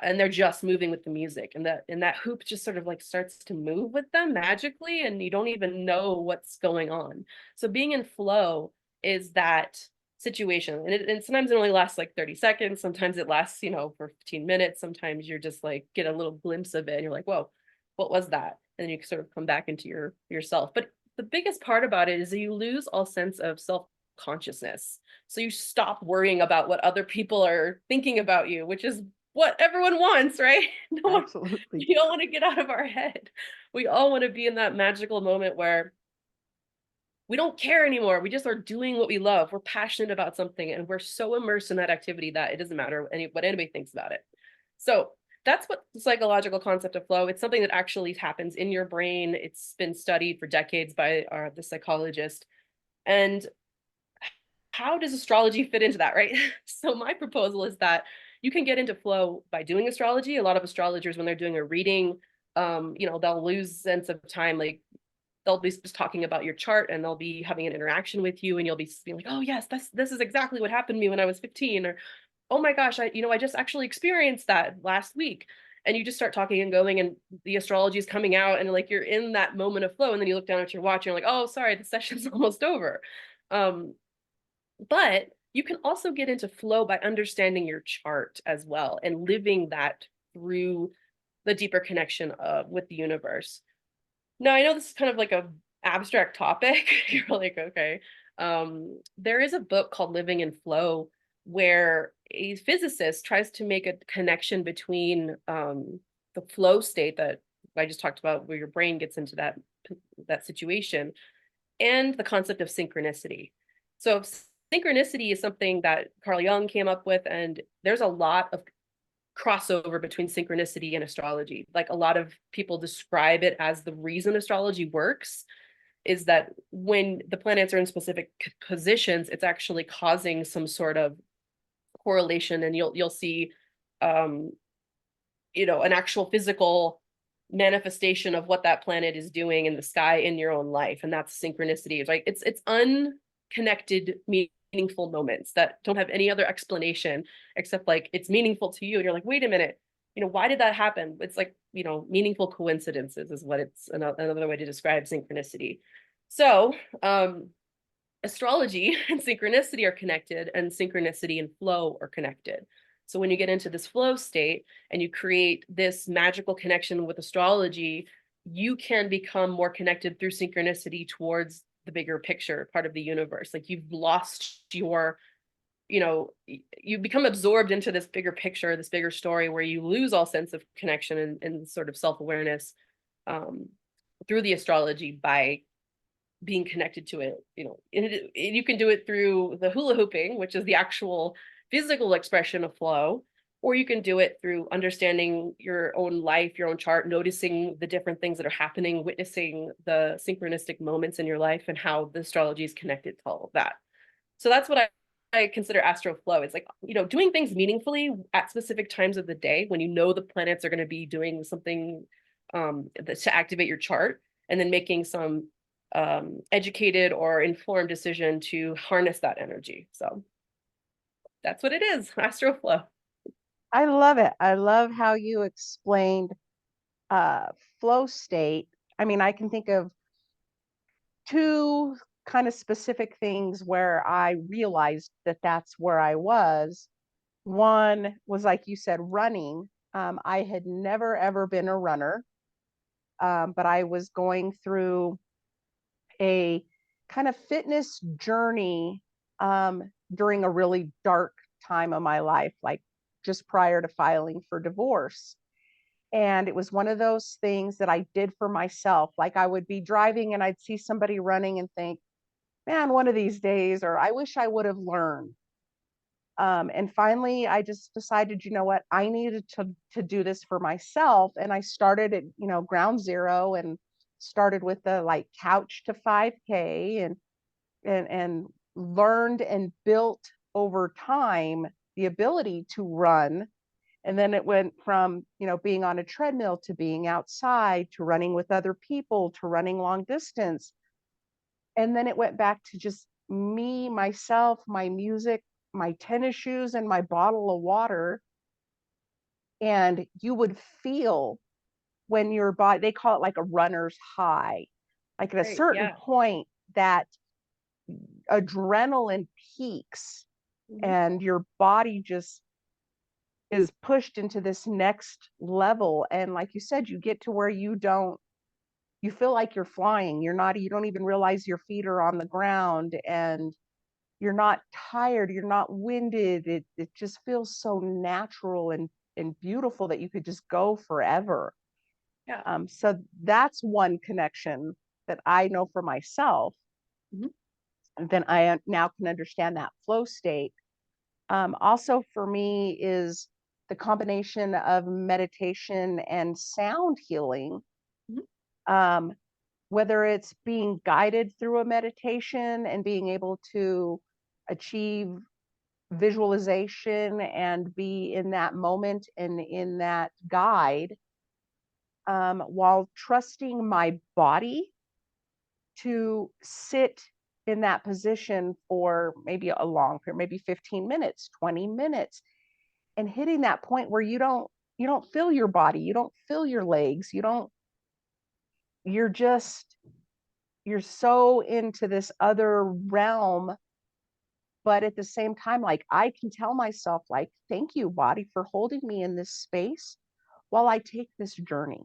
And they're just moving with the music, and that hoop just sort of like starts to move with them magically, and you don't even know what's going on. So being in flow is that situation, and sometimes it only lasts like 30 seconds, sometimes it lasts for 15 minutes, sometimes you're just like get a little glimpse of it and you're like, whoa, what was that? And then you sort of come back into yourself. But the biggest part about it is that you lose all sense of self consciousness. So you stop worrying about what other people are thinking about you, which is what everyone wants, right? Absolutely. We don't want to get out of our head. We all want to be in that magical moment where we don't care anymore. We just are doing what we love. We're passionate about something, and we're so immersed in that activity that it doesn't matter what anybody thinks about it. So that's what the psychological concept of flow. It's something that actually happens in your brain. It's been studied for decades by the psychologist. And how does astrology fit into that, right? So my proposal is that you can get into flow by doing astrology. A lot of astrologers, when they're doing a reading, they'll lose sense of time. Like, they'll be just talking about your chart and they'll be having an interaction with you, and you'll be being like, oh yes, this is exactly what happened to me when I was 15, or oh my gosh, I just actually experienced that last week. And you just start talking and going, and the astrology is coming out, and like you're in that moment of flow, and then you look down at your watch and you're like, oh, sorry, the session's almost over. But you can also get into flow by understanding your chart as well and living that through the deeper connection with the universe. Now, I know this is kind of like a abstract topic. You're like, okay. There is a book called Living in Flow where a physicist tries to make a connection between the flow state that I just talked about, where your brain gets into that situation, and the concept of synchronicity. So synchronicity is something that Carl Jung came up with, and there's a lot of crossover between synchronicity and astrology. Like, a lot of people describe it as the reason astrology works is that when the planets are in specific positions, it's actually causing some sort of correlation, and you'll see an actual physical manifestation of what that planet is doing in the sky in your own life. And that's synchronicity. It's like it's unconnected meaningful moments that don't have any other explanation except like it's meaningful to you, and you're like, wait a minute, why did that happen? It's like, meaningful coincidences is what it's another way to describe synchronicity. So, astrology and synchronicity are connected, and synchronicity and flow are connected. So when you get into this flow state and you create this magical connection with astrology, you can become more connected through synchronicity towards the bigger picture part of the universe. Like you've lost your, you become absorbed into this bigger picture, this bigger story, where you lose all sense of connection and sort of self-awareness um, through the astrology by being connected to it. You can do it through the hula hooping, which is the actual physical expression of flow, or you can do it through understanding your own life, your own chart, noticing the different things that are happening, witnessing the synchronistic moments in your life and how the astrology is connected to all of that. So that's what I consider Astro-Flow. It's like, doing things meaningfully at specific times of the day when the planets are going to be doing something to activate your chart, and then making some educated or informed decision to harness that energy. So that's what it is, Astro-Flow. I love it. I love how you explained uh, flow state. I mean, I can think of two kind of specific things where I realized that that's where I was. One was, like you said, running. I had never, ever been a runner, but I was going through a kind of fitness journey during a really dark time of my life, like just prior to filing for divorce. And it was one of those things that I did for myself. Like I would be driving and I'd see somebody running and think, man, one of these days, or I wish I would have learned. And finally, I just decided, you know what, I needed to do this for myself. And I started at, ground zero and started with the like couch to 5K and learned and built over time the ability to run. And then it went from, being on a treadmill to being outside to running with other people to running long distance. And then it went back to just me, myself, my music, my tennis shoes, and my bottle of water. And you would feel when your body, they call it like a runner's high, like at a Right. certain Yeah. point that adrenaline peaks Mm-hmm. and your body just is pushed into this next level. And like you said, you get to where you feel like you're flying. You don't even realize your feet are on the ground, and you're not tired, you're not winded. It just feels so natural and beautiful that you could just go forever. Yeah. So that's one connection that I know for myself. Mm-hmm. And then I now can understand that flow state. Also, for me, is the combination of meditation and sound healing. Mm-hmm. Um, whether it's being guided through a meditation and being able to achieve visualization and be in that moment and in that guide, while trusting my body to sit in that position for maybe a long period, maybe 15 minutes, 20 minutes, and hitting that point where you don't feel your body, you don't feel your legs, you're just you're so into this other realm. But at the same time, like I can tell myself, like, thank you, body, for holding me in this space while I take this journey.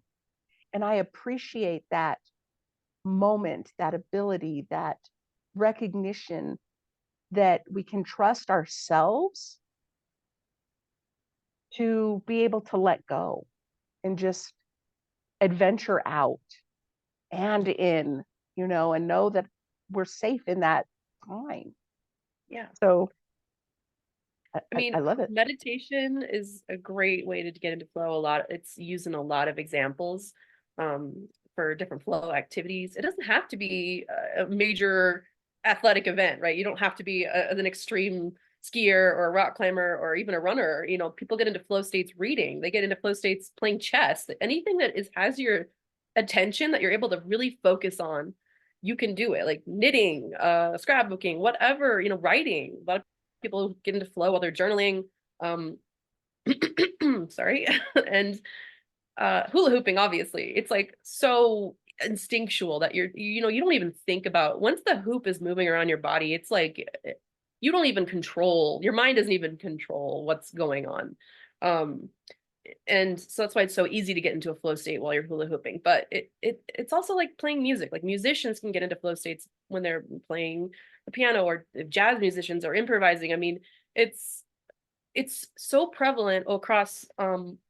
And I appreciate that moment, that ability, that recognition that we can trust ourselves to be able to let go and just adventure out and in, and know that we're safe in that time. Yeah. So I mean, I love it. meditation is a great way to get into flow. It's used in a lot of examples for different flow activities. It doesn't have to be a major athletic event, right? You don't have to be an extreme skier or a rock climber or even a runner. People get into flow states reading. They get into flow states playing chess. Anything that has your attention that you're able to really focus on, you can do it. Like knitting, scrapbooking, whatever. Writing. A lot of people get into flow while they're journaling. Um, Sorry. And hula hooping, obviously, it's like so instinctual that you don't even think about, once the hoop is moving around your body, it's like you don't even control, your mind doesn't even control what's going on. Um, and so that's why it's so easy to get into a flow state while you're hula hooping. But it's also like playing music. Like musicians can get into flow states when they're playing the piano, or jazz musicians are improvising. I mean, it's it's so prevalent across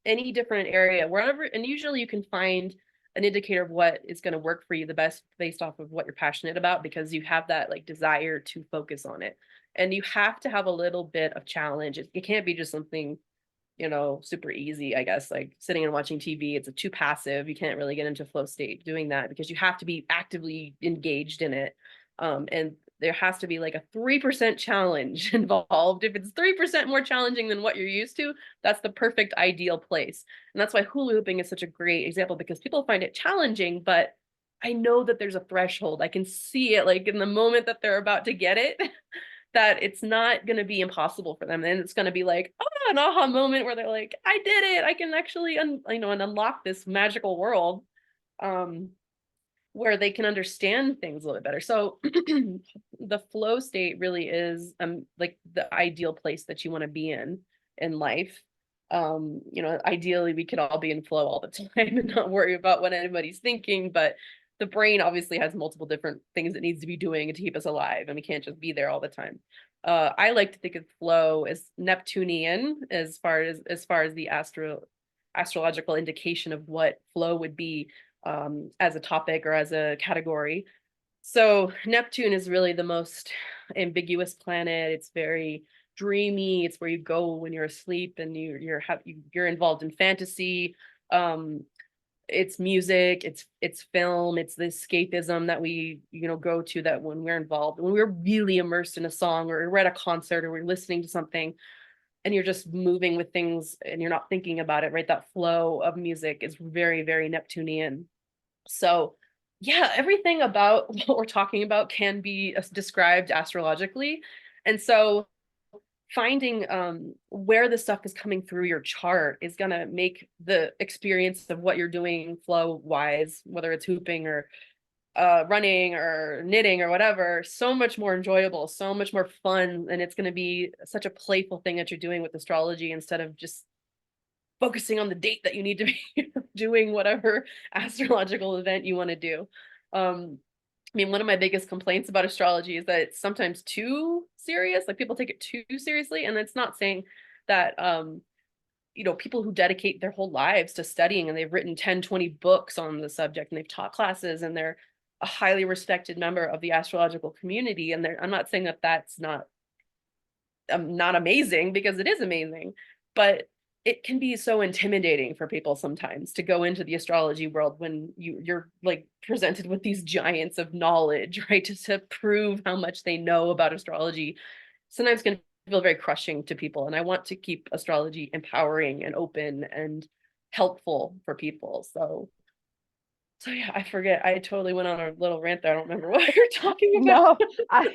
any different area, wherever, and usually you can find an indicator of what is going to work for you the best based off of what you're passionate about, because you have that like desire to focus on it. And you have to have a little bit of challenge. It can't be just something, super easy, I guess, like sitting and watching TV. It's a too passive. You can't really get into flow state doing that, because you have to be actively engaged in it. And there has to be like a 3% challenge involved. If it's 3% more challenging than what you're used to, that's the perfect ideal place. And that's why hula hooping is such a great example, because people find it challenging, but I know that there's a threshold. I can see it like in the moment that they're about to get it, that it's not going to be impossible for them. And it's going to be like, oh, an aha moment where they're like, I did it. I can actually, and unlock this magical world. Where they can understand things a little bit better. So the flow state really is like the ideal place that you want to be in life. Ideally we could all be in flow all the time and not worry about what anybody's thinking, but the brain obviously has multiple different things it needs to be doing to keep us alive, and we can't just be there all the time. I like to think of flow as Neptunian as far as the astrological indication of what flow would be, as a topic or as a category. So Neptune is really the most ambiguous planet. It's very dreamy. It's where you go when you're asleep, and you're involved in fantasy. It's music, it's film, it's the escapism that we go to, that when we're involved, when we're really immersed in a song, or we're at a concert, or we're listening to something, and you're just moving with things and you're not thinking about it, right? That flow of music is very, very Neptunian. So, yeah, everything about what we're talking about can be described astrologically. And so, finding where the stuff is coming through your chart is going to make the experience of what you're doing flow wise, whether it's hooping or running or knitting or whatever, so much more enjoyable, so much more fun. And it's going to be such a playful thing that you're doing with astrology, instead of just focusing on the date that you need to be doing whatever astrological event you want to do. I mean, one of my biggest complaints about astrology is that it's sometimes too serious. Like people take it too seriously. And it's not saying that, people who dedicate their whole lives to studying, and they've written 10, 20 books on the subject, and they've taught classes, and they're a highly respected member of the astrological community. And I'm not saying that that's not amazing, because it is amazing, but it can be so intimidating for people sometimes to go into the astrology world when you're like presented with these giants of knowledge, right? To prove how much they know about astrology sometimes can feel very crushing to people. And I want to keep astrology empowering and open and helpful for people. So yeah, I forget. I totally went on a little rant there. I don't remember what you're talking No, I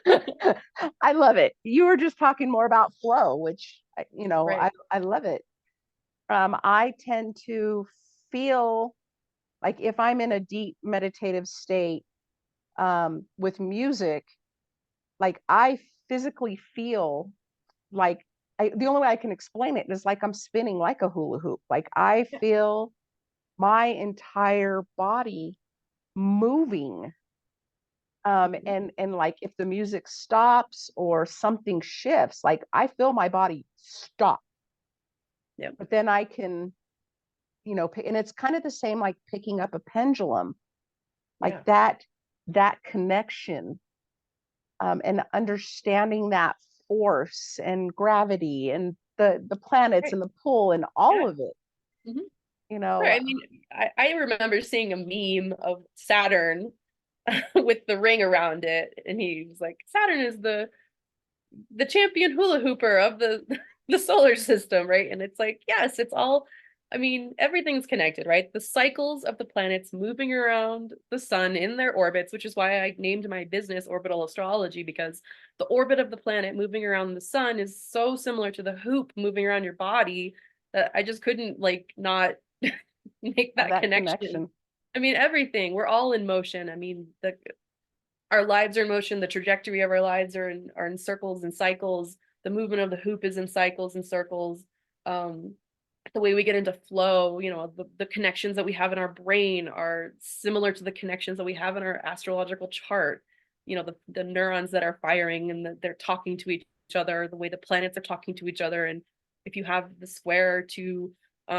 about. I love it. You were just talking more about flow, which Right. I love it. I tend to feel like if I'm in a deep meditative state, with music, like I physically feel like the only way I can explain it is like I'm spinning like a hula hoop. Like I Yeah. feel my entire body moving. Mhm. And like if the music stops or something shifts, like I feel my body stop. Yeah. But then I can, and it's kind of the same like picking up a pendulum, like Yeah. that connection, and understanding that force and gravity and the planets Right. and the pull and all Yeah. of it, Mhm. you know. Right. I mean, I remember seeing a meme of Saturn with the ring around it, and he was like, Saturn is the champion hula hooper of the the solar system, right? And it's like, yes, it's all I mean, everything's connected, right? The cycles of the planets moving around the sun in their orbits, which is why I named my business Orbital Astrology, because the orbit of the planet moving around the sun is so similar to the hoop moving around your body that I just couldn't like not make that That connection. connection. I mean, everything, we're all in motion. I mean, our lives are in motion, the trajectory of our lives are in circles and cycles. The movement of the hoop is in cycles and circles. Um, the way we get into flow, you know, the connections that we have in our brain are similar to the connections that we have in our astrological chart. You know, the neurons that are firing and they're talking to each other, the way the planets are talking to each other. And if you have the square to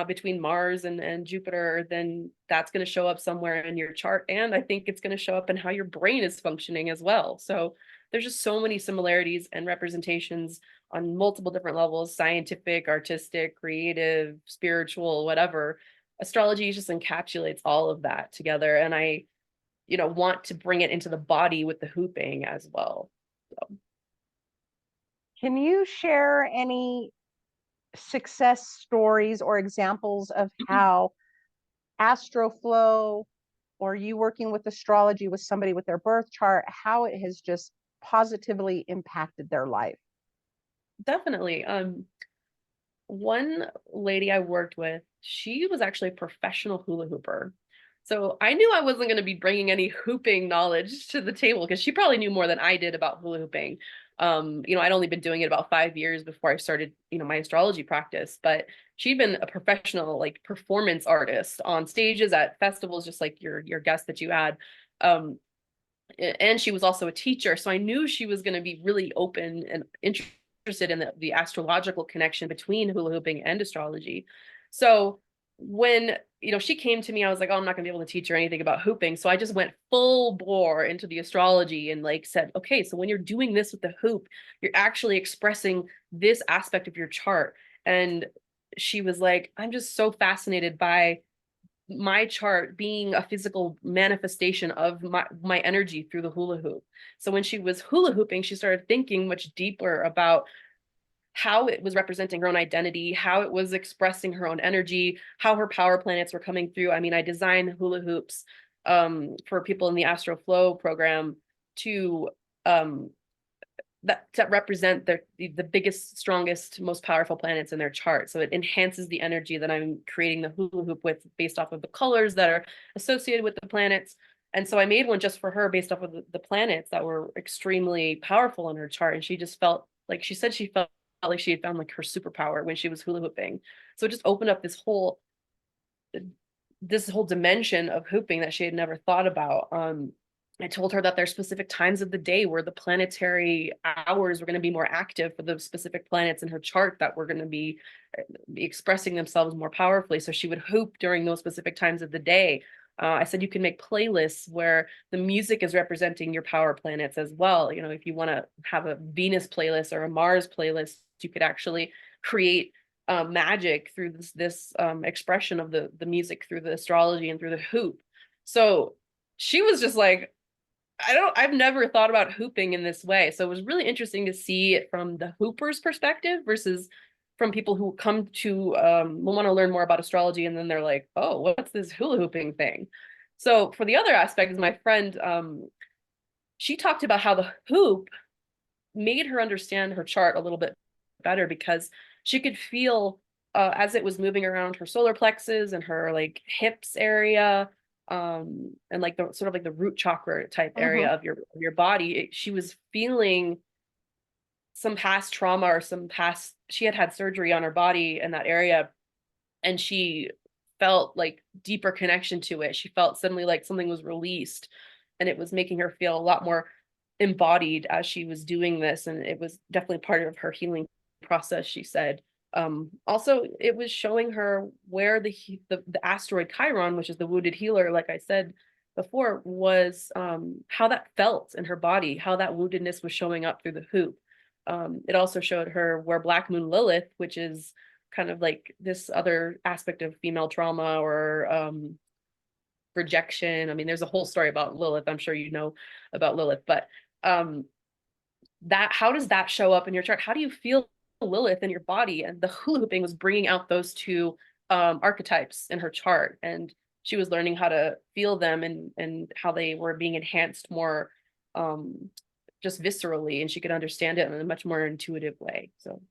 between Mars and Jupiter, then that's going to show up somewhere in your chart. And I think it's going to show up in how your brain is functioning as well. So there's just so many similarities and representations on multiple different levels: scientific, artistic, creative, spiritual, whatever. Astrology just encapsulates all of that together. And I, you know, want to bring it into the body with the hooping as well. So. Can you share any success stories or examples of how Astro-Flow or you working with astrology with somebody with their birth chart, how it has just positively impacted their life? Definitely. One lady I worked with, she was actually a professional hula hooper. So I knew I wasn't going to be bringing any hooping knowledge to the table because she probably knew more than I did about hula hooping. You know, I'd only been doing it about 5 years before I started, you know, my astrology practice, but she'd been a professional like performance artist on stages at festivals, just like your guest that you had. Um, and she was also a teacher, so I knew she was going to be really open and interested in the astrological connection between hula hooping and astrology. So when, you know, she came to me, I was like, oh, I'm not going to be able to teach her anything about hooping. So I just went full bore into the astrology and like said, okay, so when you're doing this with the hoop, you're actually expressing this aspect of your chart. And she was like, I'm just so fascinated by my chart being a physical manifestation of my energy through the hula hoop. So when she was hula hooping, she started thinking much deeper about how it was representing her own identity, how it was expressing her own energy, how her power planets were coming through. I mean, I designed hula hoops for people in the Astro-Flow program to um, that represent the biggest, strongest, most powerful planets in their chart. So it enhances the energy that I'm creating the hula hoop with based off of the colors that are associated with the planets. And so I made one just for her based off of the planets that were extremely powerful in her chart. And she just felt like, she said she felt like she had found like her superpower when she was hula hooping. So it just opened up this whole dimension of hooping that she had never thought about. I told her that there's specific times of the day where the planetary hours were going to be more active for the specific planets in her chart that were going to be expressing themselves more powerfully. So she would hoop during those specific times of the day. I said you can make playlists where the music is representing your power planets as well. You know, if you want to have a Venus playlist or a Mars playlist, you could actually create magic through this expression of the music through the astrology and through the hoop. So she was just like, I've never thought about hooping in this way. So it was really interesting to see it from the hooper's perspective versus from people who come to want to learn more about astrology and then they're like, oh, what's this hula hooping thing? So for the other aspect is my friend, she talked about how the hoop made her understand her chart a little bit better because she could feel as it was moving around her solar plexus and her like hips area, and like the sort of like the root chakra type area Mm-hmm. of your body. She was feeling some past trauma or some past, she had surgery on her body in that area, and she felt like deeper connection to it. She felt suddenly like something was released, and it was making her feel a lot more embodied as she was doing this. And it was definitely part of her healing process, she said. Also, it was showing her where the asteroid Chiron, which is the wounded healer, like I said before, was how that felt in her body, how that woundedness was showing up through the hoop. It also showed her where Black Moon Lilith, which is kind of like this other aspect of female trauma or rejection. I mean, there's a whole story about Lilith. I'm sure you know about Lilith, but um, that, how does that show up in your chart? How do you feel Lilith in your body? And the hula hooping was bringing out those two archetypes in her chart, and she was learning how to feel them and how they were being enhanced more just viscerally, and she could understand it in a much more intuitive way. So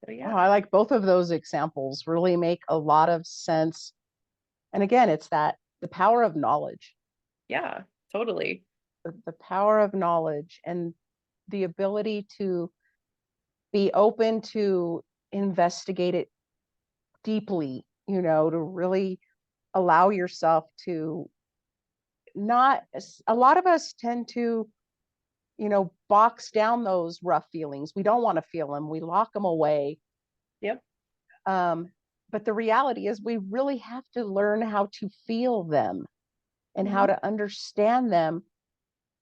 Oh, yeah. I like both of those examples, really make a lot of sense. And again, it's that the power of knowledge, Yeah, totally. the power of knowledge and the ability to be open to investigate it deeply, to really allow yourself to not, a lot of us tend to, box down those rough feelings. We don't want to feel them. We lock them away. Yep. Um, but the reality is we really have to learn how to feel them and how Mm-hmm. to understand them,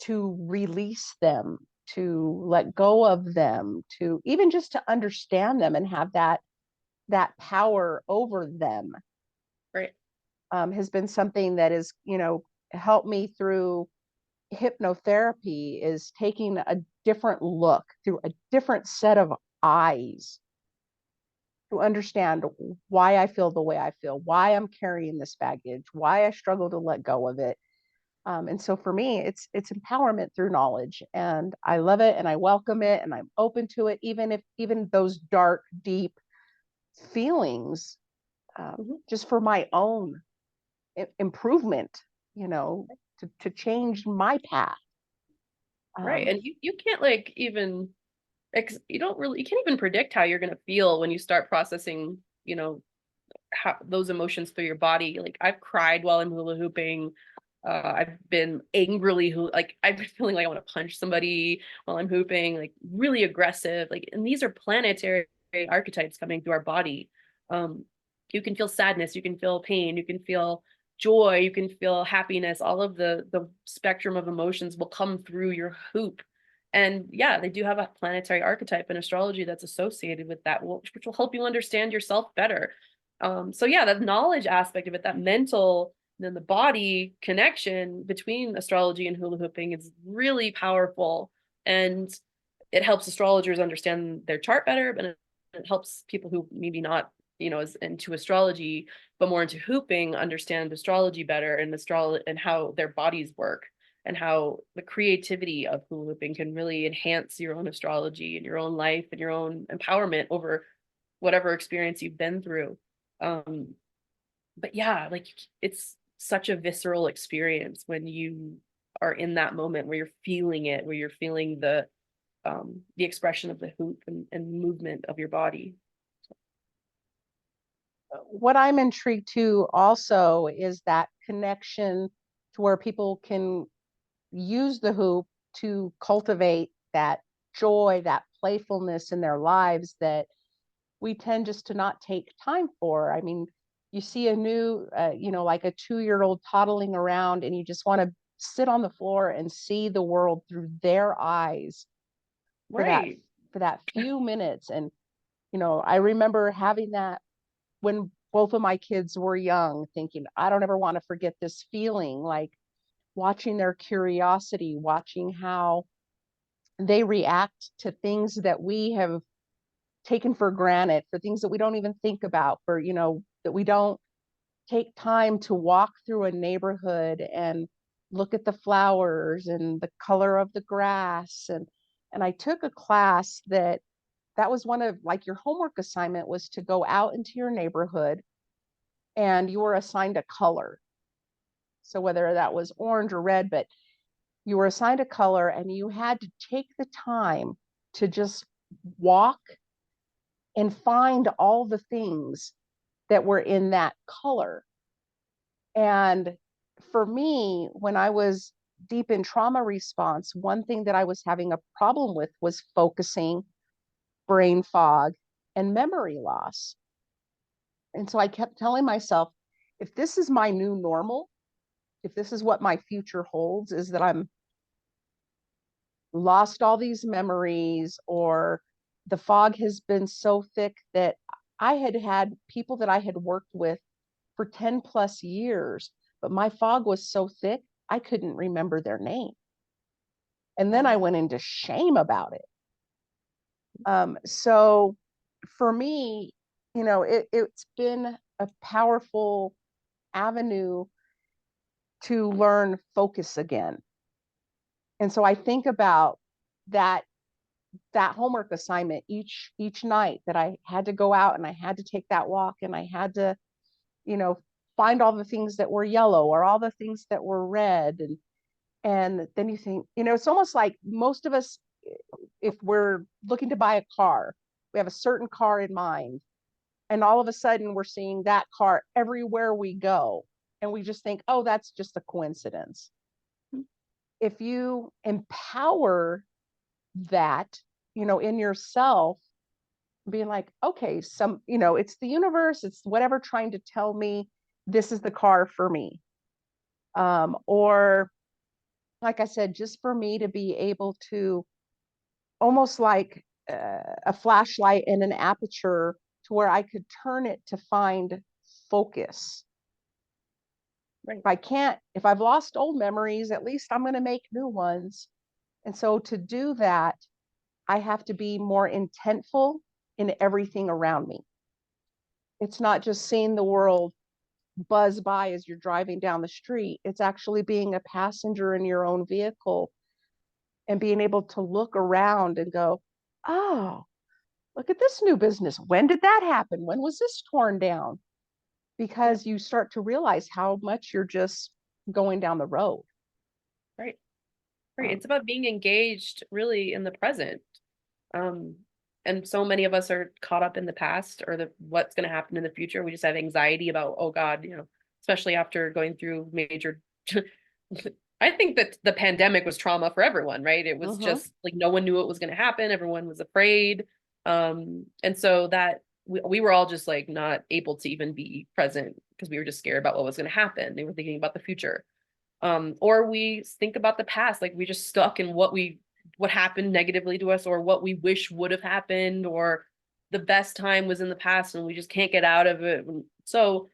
to release them, to let go of them, to even just to understand them and have that power over them. Right. Has been something that is, helped me through hypnotherapy, is taking a different look through a different set of eyes to understand why I feel the way I feel, why I'm carrying this baggage, why I struggle to let go of it. And so for me, it's empowerment through knowledge, and I love it, and I welcome it, and I'm open to it, even those dark, deep feelings, Mm-hmm. just for my own improvement, to change my path. Right. Um, And you can't like even you don't really, you can't even predict how you're going to feel when you start processing, how those emotions through your body. Like I've cried while I'm hula hooping. I've been angrily like I've been feeling like I want to punch somebody while I'm hooping, like really aggressive. Like, and these are planetary archetypes coming through our body. Um, you can feel sadness, you can feel pain, you can feel joy, you can feel happiness. All of the spectrum of emotions will come through your hoop. And yeah, they do have a planetary archetype in astrology that's associated with that, which will help you understand yourself better. So yeah, that knowledge aspect of it, that mental, then the body connection between astrology and hula hooping is really powerful. And it helps astrologers understand their chart better, but it helps people who maybe not, as into astrology, but more into hooping, understand astrology better, and and how their bodies work, and how the creativity of hula hooping can really enhance your own astrology and your own life and your own empowerment over whatever experience you've been through. Um, but yeah, like it's such a visceral experience when you are in that moment where you're feeling it, where you're feeling the expression of the hoop and movement of your body. what I'm intrigued to also is that connection to where people can use the hoop to cultivate that joy, that playfulness in their lives that we tend just to not take time for. I mean, you see a new, like a 2-year-old toddling around, and you just want to sit on the floor and see the world through their eyes for that Right. for that few minutes. And I remember having that when both of my kids were young, thinking, I don't ever want to forget this feeling, like watching their curiosity, watching how they react to things that we have taken for granted, for things that we don't even think about, for, that we don't take time to walk through a neighborhood and look at the flowers and the color of the grass. And I took a class that was one of, like, your homework assignment was to go out into your neighborhood, and you were assigned a color. So whether that was orange or red, but you were assigned a color and you had to take the time to just walk and find all the things that were in that color. And for me, when I was deep in trauma response, one thing that I was having a problem with was focusing, brain fog, and memory loss. And so I kept telling myself, if this is my new normal, if this is what my future holds, is that I'm lost all these memories, or the fog has been so thick that I had people that I had worked with for 10 plus years, but my fog was so thick, I couldn't remember their name. And then I went into shame about it. So for me, it's been a powerful avenue to learn focus again. And so I think about that homework assignment each night, that I had to go out and I had to take that walk, and I had to, you know, find all the things that were yellow or all the things that were red. And then you think, it's almost like most of us, if we're looking to buy a car, we have a certain car in mind, and all of a sudden we're seeing that car everywhere we go, and we just think, oh, that's just a coincidence. If you empower that, in yourself, being like, okay, it's the universe, it's whatever trying to tell me this is the car for me. Or like I said, just for me to be able to, almost like a flashlight and an aperture, to where I could turn it to find focus. Right. If I've lost old memories, at least I'm going to make new ones. And so to do that, I have to be more intentful in everything around me. It's not just seeing the world buzz by as you're driving down the street. It's actually being a passenger in your own vehicle and being able to look around and go, oh, look at this new business. When did that happen? When was this torn down? Because you start to realize how much you're just going down the road. Right. Right. It's about being engaged really in the present. Um, and so many of us are caught up in the past or what's going to happen in the future. We just have anxiety about, oh God, especially after going through major. I think that the pandemic was trauma for everyone, right? It was just like no one knew what was going to happen. Everyone was afraid. And so that we were all just like not able to even be present because we were just scared about what was going to happen. They were thinking about the future. Or we think about the past, like we just stuck in what happened negatively to us, or what we wish would have happened, or the best time was in the past and we just can't get out of it. So,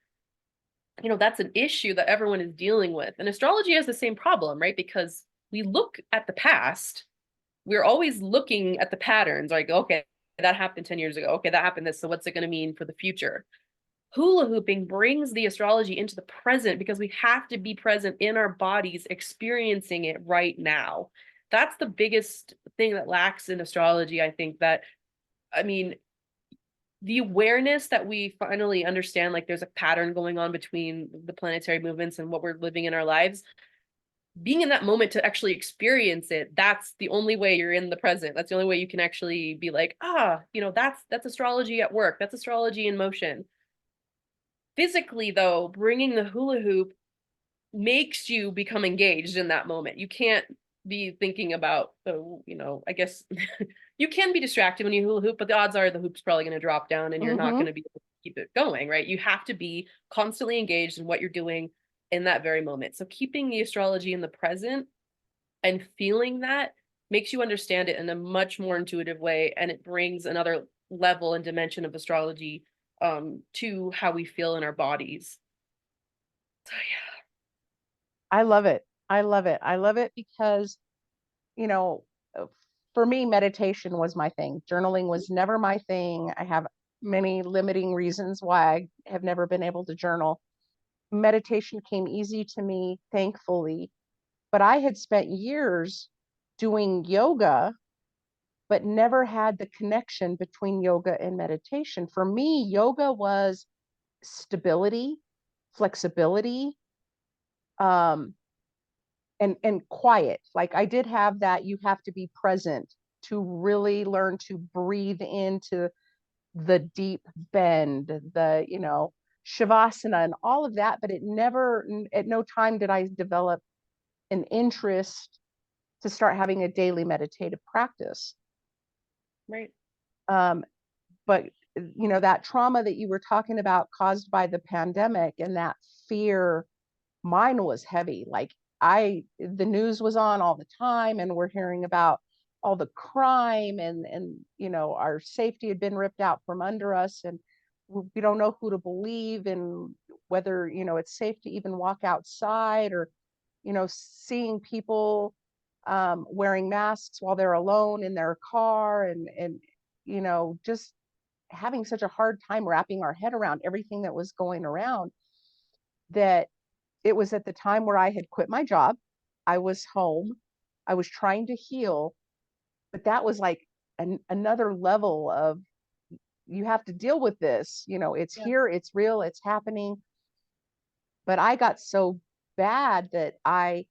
that's an issue that everyone is dealing with. And astrology has the same problem, right? Because we look at the past, we're always looking at the patterns, like, okay, that happened 10 years ago. Okay, that happened this. So what's it going to mean for the future? Hula hooping brings the astrology into the present because we have to be present in our bodies, experiencing it right now. That's the biggest thing that lacks in astrology. I mean, the awareness that we finally understand, like there's a pattern going on between the planetary movements and what we're living in our lives. Being in that moment to actually experience it, that's the only way you're in the present. That's the only way you can actually be like, that's astrology at work. That's astrology in motion. Physically, though, bringing the hula hoop makes you become engaged in that moment. You can't be thinking about, I guess you can be distracted when you hula hoop, but the odds are the hoop's probably going to drop down and you're not going to be able to keep it going, right? You have to be constantly engaged in what you're doing in that very moment. So keeping the astrology in the present and feeling that makes you understand it in a much more intuitive way, and it brings another level and dimension of astrology to how we feel in our bodies. So yeah. I love it. I love it. I love it because, you know, for me, meditation was my thing. Journaling was never my thing. I have many limiting reasons why I have never been able to journal. Meditation came easy to me, thankfully, but I had spent years doing yoga, but never had the connection between yoga and meditation. For me, yoga was stability, flexibility, um, and quiet. Like I did have that. You have to be present to really learn to breathe into the deep bend, shavasana and all of that. But it never, at no time did I develop an interest to start having a daily meditative practice. Right. But that trauma that you were talking about caused by the pandemic, and that fear, mine was heavy. Like the news was on all the time, and we're hearing about all the crime, and our safety had been ripped out from under us, and we don't know who to believe, and whether it's safe to even walk outside, or seeing people wearing masks while they're alone in their car, and just having such a hard time wrapping our head around everything that was going around, that it was at the time where I had quit my job. I was home. I was trying to heal, but that was like another level of, you have to deal with this. It's Yeah. here, it's real, it's happening. But I got so bad that I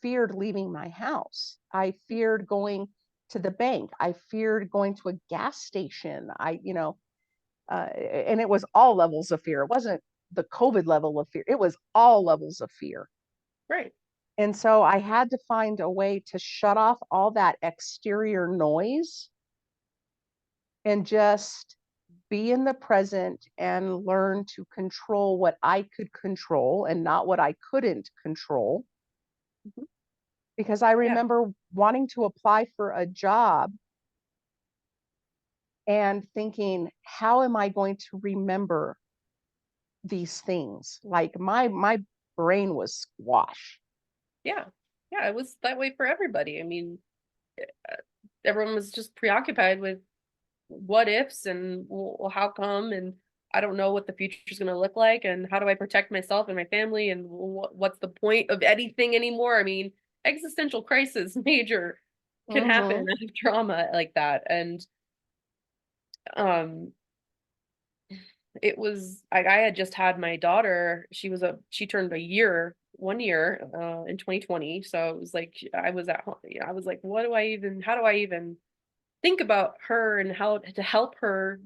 feared leaving my house. I feared going to the bank. I feared going to a gas station. And it was all levels of fear. It wasn't the COVID level of fear. It was all levels of fear. Right. And so I had to find a way to shut off all that exterior noise and just be in the present and learn to control what I could control and not what I couldn't control. Mhm. Because I Yeah. remember wanting to apply for a job and thinking, how am I going to remember these things? Like my brain was squash. Yeah. Yeah. It was that way for everybody. I mean, uh, everyone was just preoccupied with what ifs and, well, how come, and I don't know what the future is going to look like, and how do I protect myself and my family, and what's the point of anything anymore? I mean, existential crisis major can happen Mm-hmm. out of trauma like that. And um it was like, I had just had my daughter. She turned 1 year in 2020. So it was like I was at home. I was like, how do I even think about her and how to help her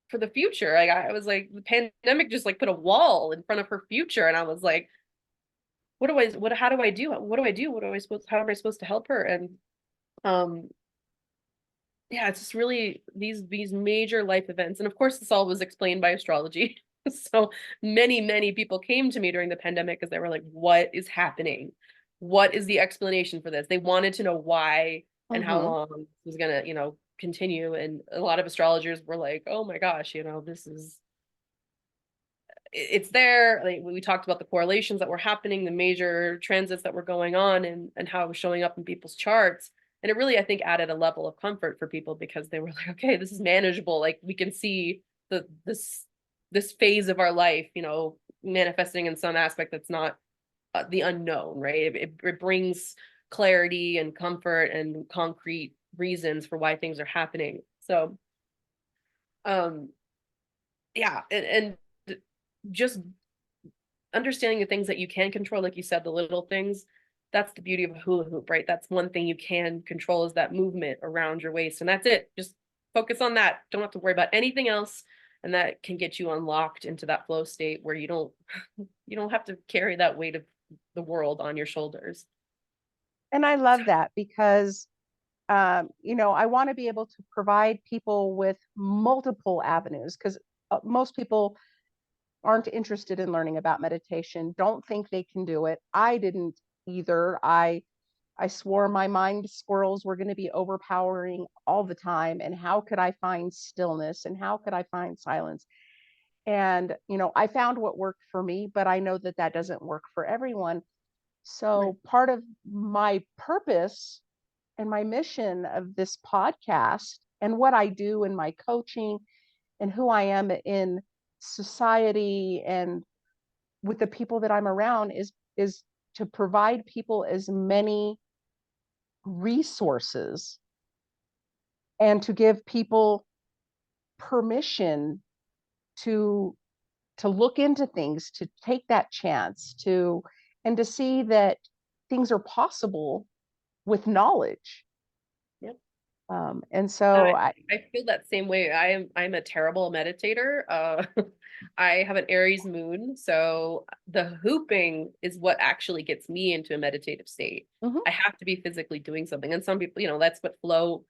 for the future? Like, I was like, the pandemic just like put a wall in front of her future. And I was like, how do I do? What do I do? How am I supposed to help her? And um, yeah, it's just really these major life events. And of course, this all was explained by astrology. So many people came to me during the pandemic because they were like, what is happening? What is the explanation for this? They wanted to know why and how Mm-hmm. long this was gonna, continue. And a lot of astrologers were like, oh my gosh, this is it's there. Like, we talked about the correlations that were happening, the major transits that were going on, and how it was showing up in people's charts. And it really, I think, added a level of comfort for people because they were like, okay, this is manageable. Like, we can see this phase of our life, manifesting in some aspect that's not the unknown, right? It brings clarity and comfort and concrete reasons for why things are happening. So, um, yeah, and just understanding the things that you can control, like you said, the little things. That's the beauty of a hula hoop, right? That's one thing you can control, is that movement around your waist, and that's it. Just focus on that. Don't have to worry about anything else, and that can get you unlocked into that flow state where you don't you don't have to carry that weight of the world on your shoulders. And I love that because I want to be able to provide people with multiple avenues because most people aren't interested in learning about meditation, don't think they can do it. I didn't either. I swore my mind squirrels were going to be overpowering all the time. And how could I find stillness and how could I find silence? And, I found what worked for me, but I know that that doesn't work for everyone. Right. So part of my purpose and my mission of this podcast and what I do in my coaching and who I am in society and with the people that I'm around is to provide people as many resources and to give people permission to look into things, to take that chance, and to see that things are possible with knowledge. Yep. And No, so I feel that same way. I'm a terrible meditator. I have an Aries moon, so the hooping is what actually gets me into a meditative state. mhm, I have to be physically doing something, and some people, that's what flow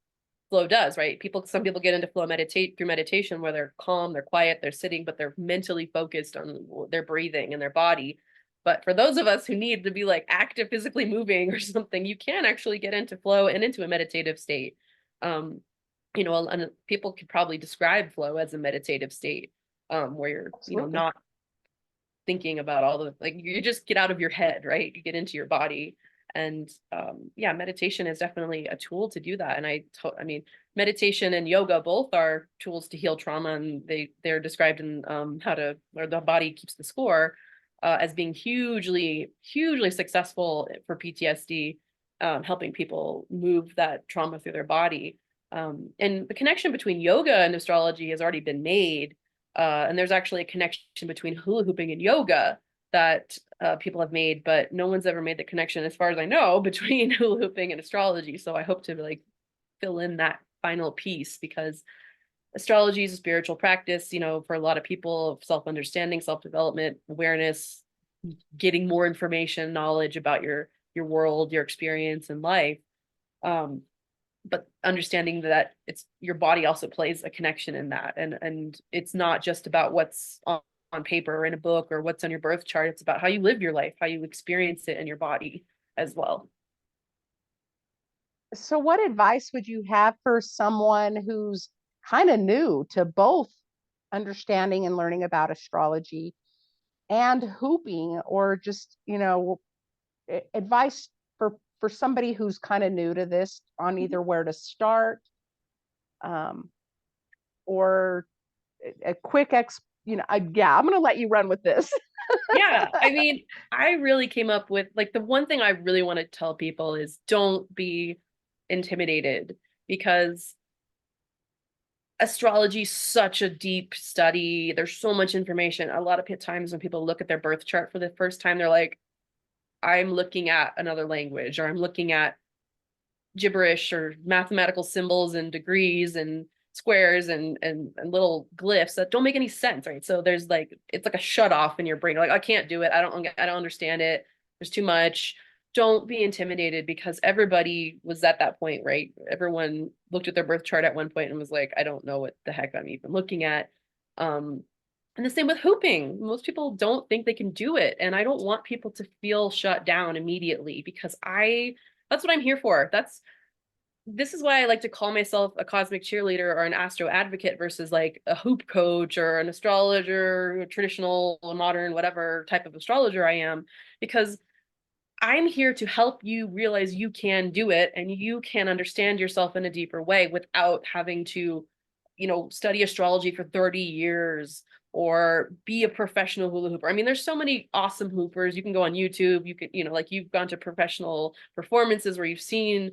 does, right? Some people get into flow meditate through meditation where they're calm, they're quiet, they're sitting, but they're mentally focused on their breathing and their body. But for those of us who need to be like active, physically moving or something, you can actually get into flow and into a meditative state. Um, and people could probably describe flow as a meditative state, where you're, absolutely. not thinking about all the, like, you just get out of your head, right? You get into your body. And yeah, meditation is definitely a tool to do that. And I mean, meditation and yoga both are tools to heal trauma, and they're described in how to, or the body keeps the score, as being hugely successful for PTSD, helping people move that trauma through their body. And the connection between yoga and astrology has already been made. And there's actually a connection between hula hooping and yoga that people have made, but no one's ever made the connection, as far as I know, between hula hooping and astrology. So I hope to like fill in that final piece, because astrology is a spiritual practice, you know, for a lot of people, of self-understanding, self-development, awareness, getting more information, knowledge about your world, your experience in life. But understanding that it's your body also plays a connection in that, and it's not just about what's on paper or in a book or what's on your birth chart. It's about how you live your life, how you experience it in your body as well. So, what advice would you have for someone who's kind of new to both understanding and learning about astrology and hooping, or just, advice for somebody who's kind of new to this on either where to start, um, or a quick yeah, I'm going to let you run with this. Yeah, I mean, I really came up with, like, the one thing I really want to tell people is don't be intimidated, because astrology is such a deep study. There's so much information. A lot of times when people look at their birth chart for the first time, they're like, I'm looking at another language, or I'm looking at gibberish or mathematical symbols and degrees and squares and little glyphs that don't make any sense, right? So there's like, it's like a shut off in your brain. Like, I can't do it. I don't understand it. There's too much. Don't be intimidated, because everybody was at that point, right? Everyone looked at their birth chart at one point and was like, I don't know what the heck I'm even looking at. Um, and the same with hooping. Most people don't think they can do it. And I don't want people to feel shut down immediately, because that's what I'm here for. This is why I like to call myself a cosmic cheerleader or an astro advocate versus like a hoop coach or an astrologer, a traditional, modern, whatever type of astrologer I am, because I'm here to help you realize you can do it and you can understand yourself in a deeper way without having to, study astrology for 30 years or be a professional hula hooper. I mean, there's so many awesome hoopers. You can go on YouTube. You can, like, you've gone to professional performances where you've seen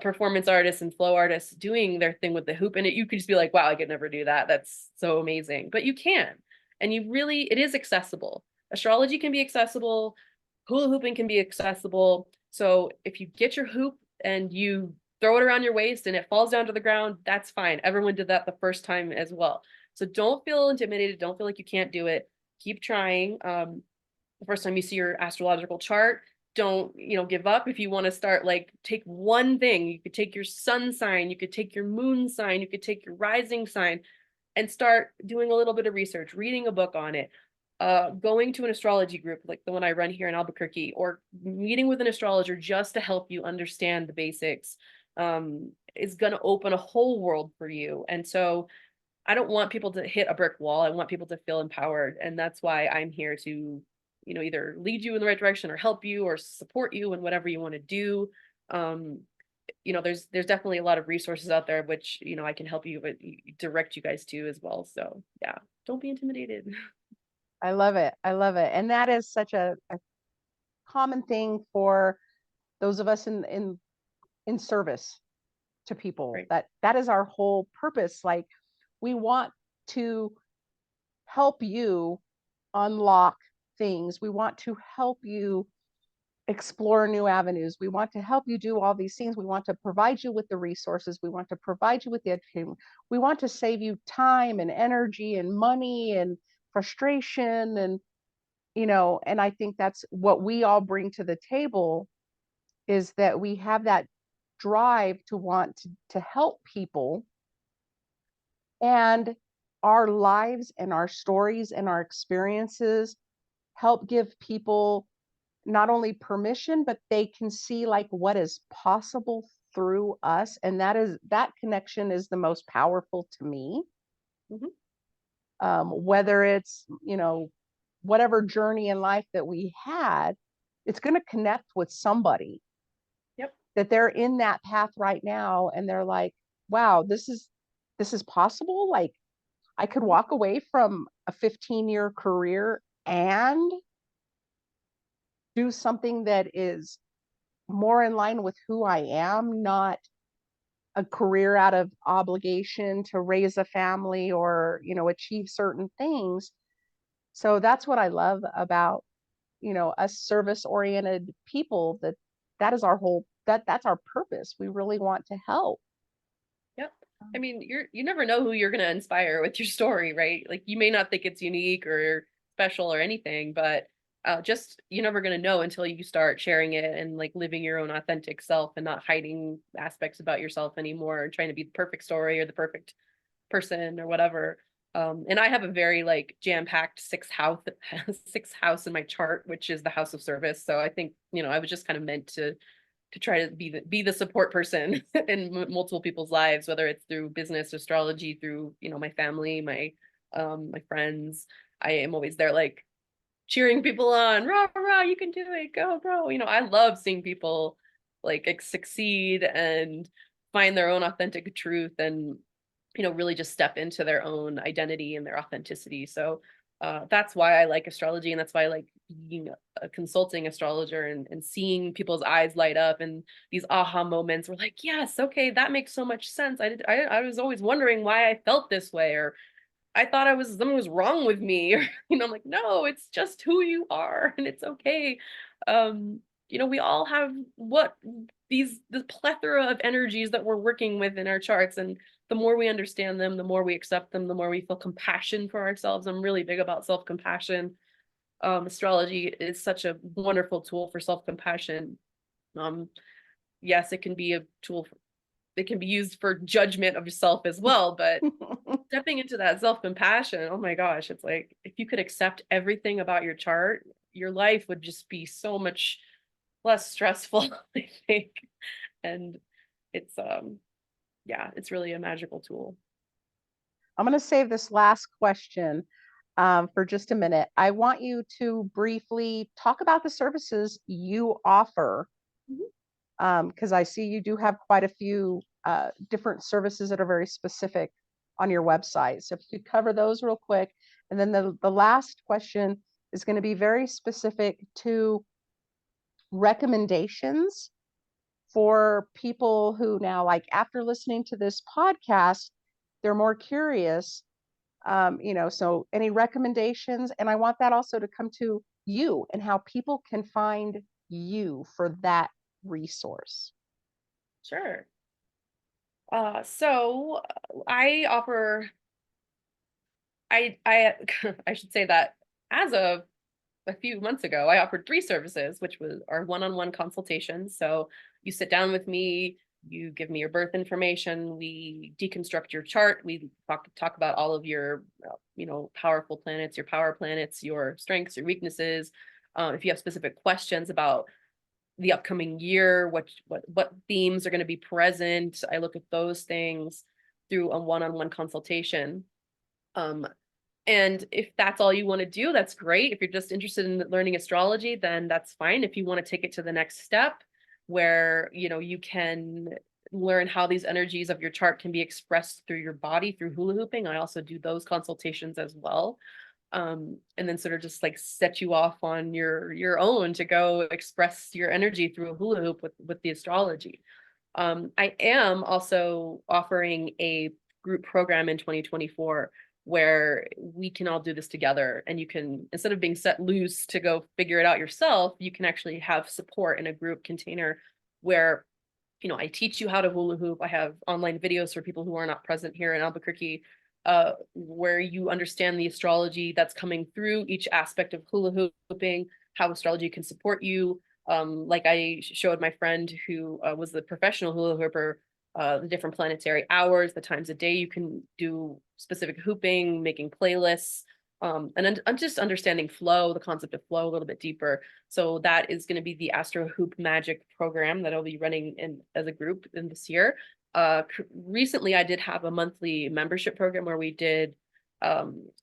performance artists and flow artists doing their thing with the hoop, and you could just be like, wow, I could never do that. That's so amazing. But you can. And it is accessible. Astrology can be accessible. Hula hooping can be accessible. So if you get your hoop and you throw it around your waist and it falls down to the ground, that's fine. Everyone did that the first time as well. So don't feel intimidated. Don't feel like you can't do it. Keep trying. The first time you see your astrological chart, don't, give up. If you want to start, like, take one thing. You could take your sun sign, you could take your moon sign, you could take your rising sign, and start doing a little bit of research, reading a book on it, going to an astrology group like the one I run here in Albuquerque, or meeting with an astrologer just to help you understand the basics, is going to open a whole world for you. And so I don't want people to hit a brick wall. I want people to feel empowered. And that's why I'm here to, either lead you in the right direction or help you or support you in whatever you want to do. Um, there's definitely a lot of resources out there, which, I can help you, but direct you guys to as well. So yeah, don't be intimidated. I love it. I love it. And that is such a common thing for those of us in service to people. Right. That is our whole purpose. Like, we want to help you unlock things. We want to help you explore new avenues. We want to help you do all these things. We want to provide you with the resources. We want to provide you with the education. We want to save you time and energy and money and frustration, and I think that's what we all bring to the table, is that we have that drive to want to help people, and our lives and our stories and our experiences help give people not only permission, but they can see like what is possible through us. And that connection is the most powerful to me. Mhm. Whether it's, whatever journey in life that we had, it's going to connect with somebody Yep. that they're in that path right now, and they're like, wow, this is possible. Like, I could walk away from a 15-year career and do something that is more in line with who I am, not a career out of obligation to raise a family or, achieve certain things. So that's what I love about, us service oriented people, that is our whole, that's our purpose. We really want to help. Yep. I mean, you never know who you're going to inspire with your story, right? Like you may not think it's unique or special or anything, but just you're never going to know until you start sharing it and like living your own authentic self and not hiding aspects about yourself anymore and trying to be the perfect story or the perfect person or whatever. And I have a very like jam-packed sixth house in my chart, which is the house of service. So I think, I was just kind of meant to try to be the support person in multiple people's lives, whether it's through business, astrology, through, my family, my friends. I am always there like cheering people on, rah, rah, you can do it, go, bro. I love seeing people like succeed and find their own authentic truth and, really just step into their own identity and their authenticity. So that's why I like astrology, and that's why I like being a consulting astrologer and seeing people's eyes light up and these aha moments. We're like, yes, okay, that makes so much sense. I was always wondering why I felt this way, or I thought something was wrong with me, or I'm like, no, it's just who you are, and it's okay. We all have the plethora of energies that we're working with in our charts, and the more we understand them, the more we accept them, the more we feel compassion for ourselves. I'm really big about self-compassion. Astrology is such a wonderful tool for self-compassion. Um, yes, it can be a tool. It can be used for judgment of yourself as well, but stepping into that self-compassion, oh my gosh, it's like if you could accept everything about your chart, your life would just be so much less stressful, I think. And it's yeah, it's really a magical tool. I'm going to save this last question for just a minute. I want you to briefly talk about the services you offer, Mhm. because I see you do have quite a few different services that are very specific on your website. So if you could cover those real quick. And then the last question is going to be very specific to recommendations for people who now, like after listening to this podcast, they're more curious. So any recommendations? And I want that also to come to you and how people can find you for that resource. Sure. So I offer I I should say that as of a few months ago, I offered three services, which was our one-on-one consultations. So you sit down with me, you give me your birth information, we deconstruct your chart, we talk about all of your powerful planets, your power planets, your strengths, your weaknesses. If you have specific questions about the upcoming year, what themes are going to be present, I look at those things through a one-on-one consultation. Um, and if that's all you want to do, that's great. If you're just interested in learning astrology, then that's fine. If you want to take it to the next step where, you can learn how these energies of your chart can be expressed through your body through hula hooping, I also do those consultations as well. And then sort of just like set you off on your own to go express your energy through a hula hoop with the astrology. I am also offering a group program in 2024 where we can all do this together, and you can, instead of being set loose to go figure it out yourself, you can actually have support in a group container where I teach you how to hula hoop. I have online videos for people who are not present here in Albuquerque, where you understand the astrology that's coming through each aspect of hula hooping, how astrology can support you. Like I showed my friend who was the professional hula hooper, the different planetary hours, the times of day you can do specific hooping, making playlists, and just understanding flow, the concept of flow a little bit deeper. So that is going to be the Astro Hoop Magic program that I'll be running in as a group in this year. Recently, I did have a monthly membership program where we did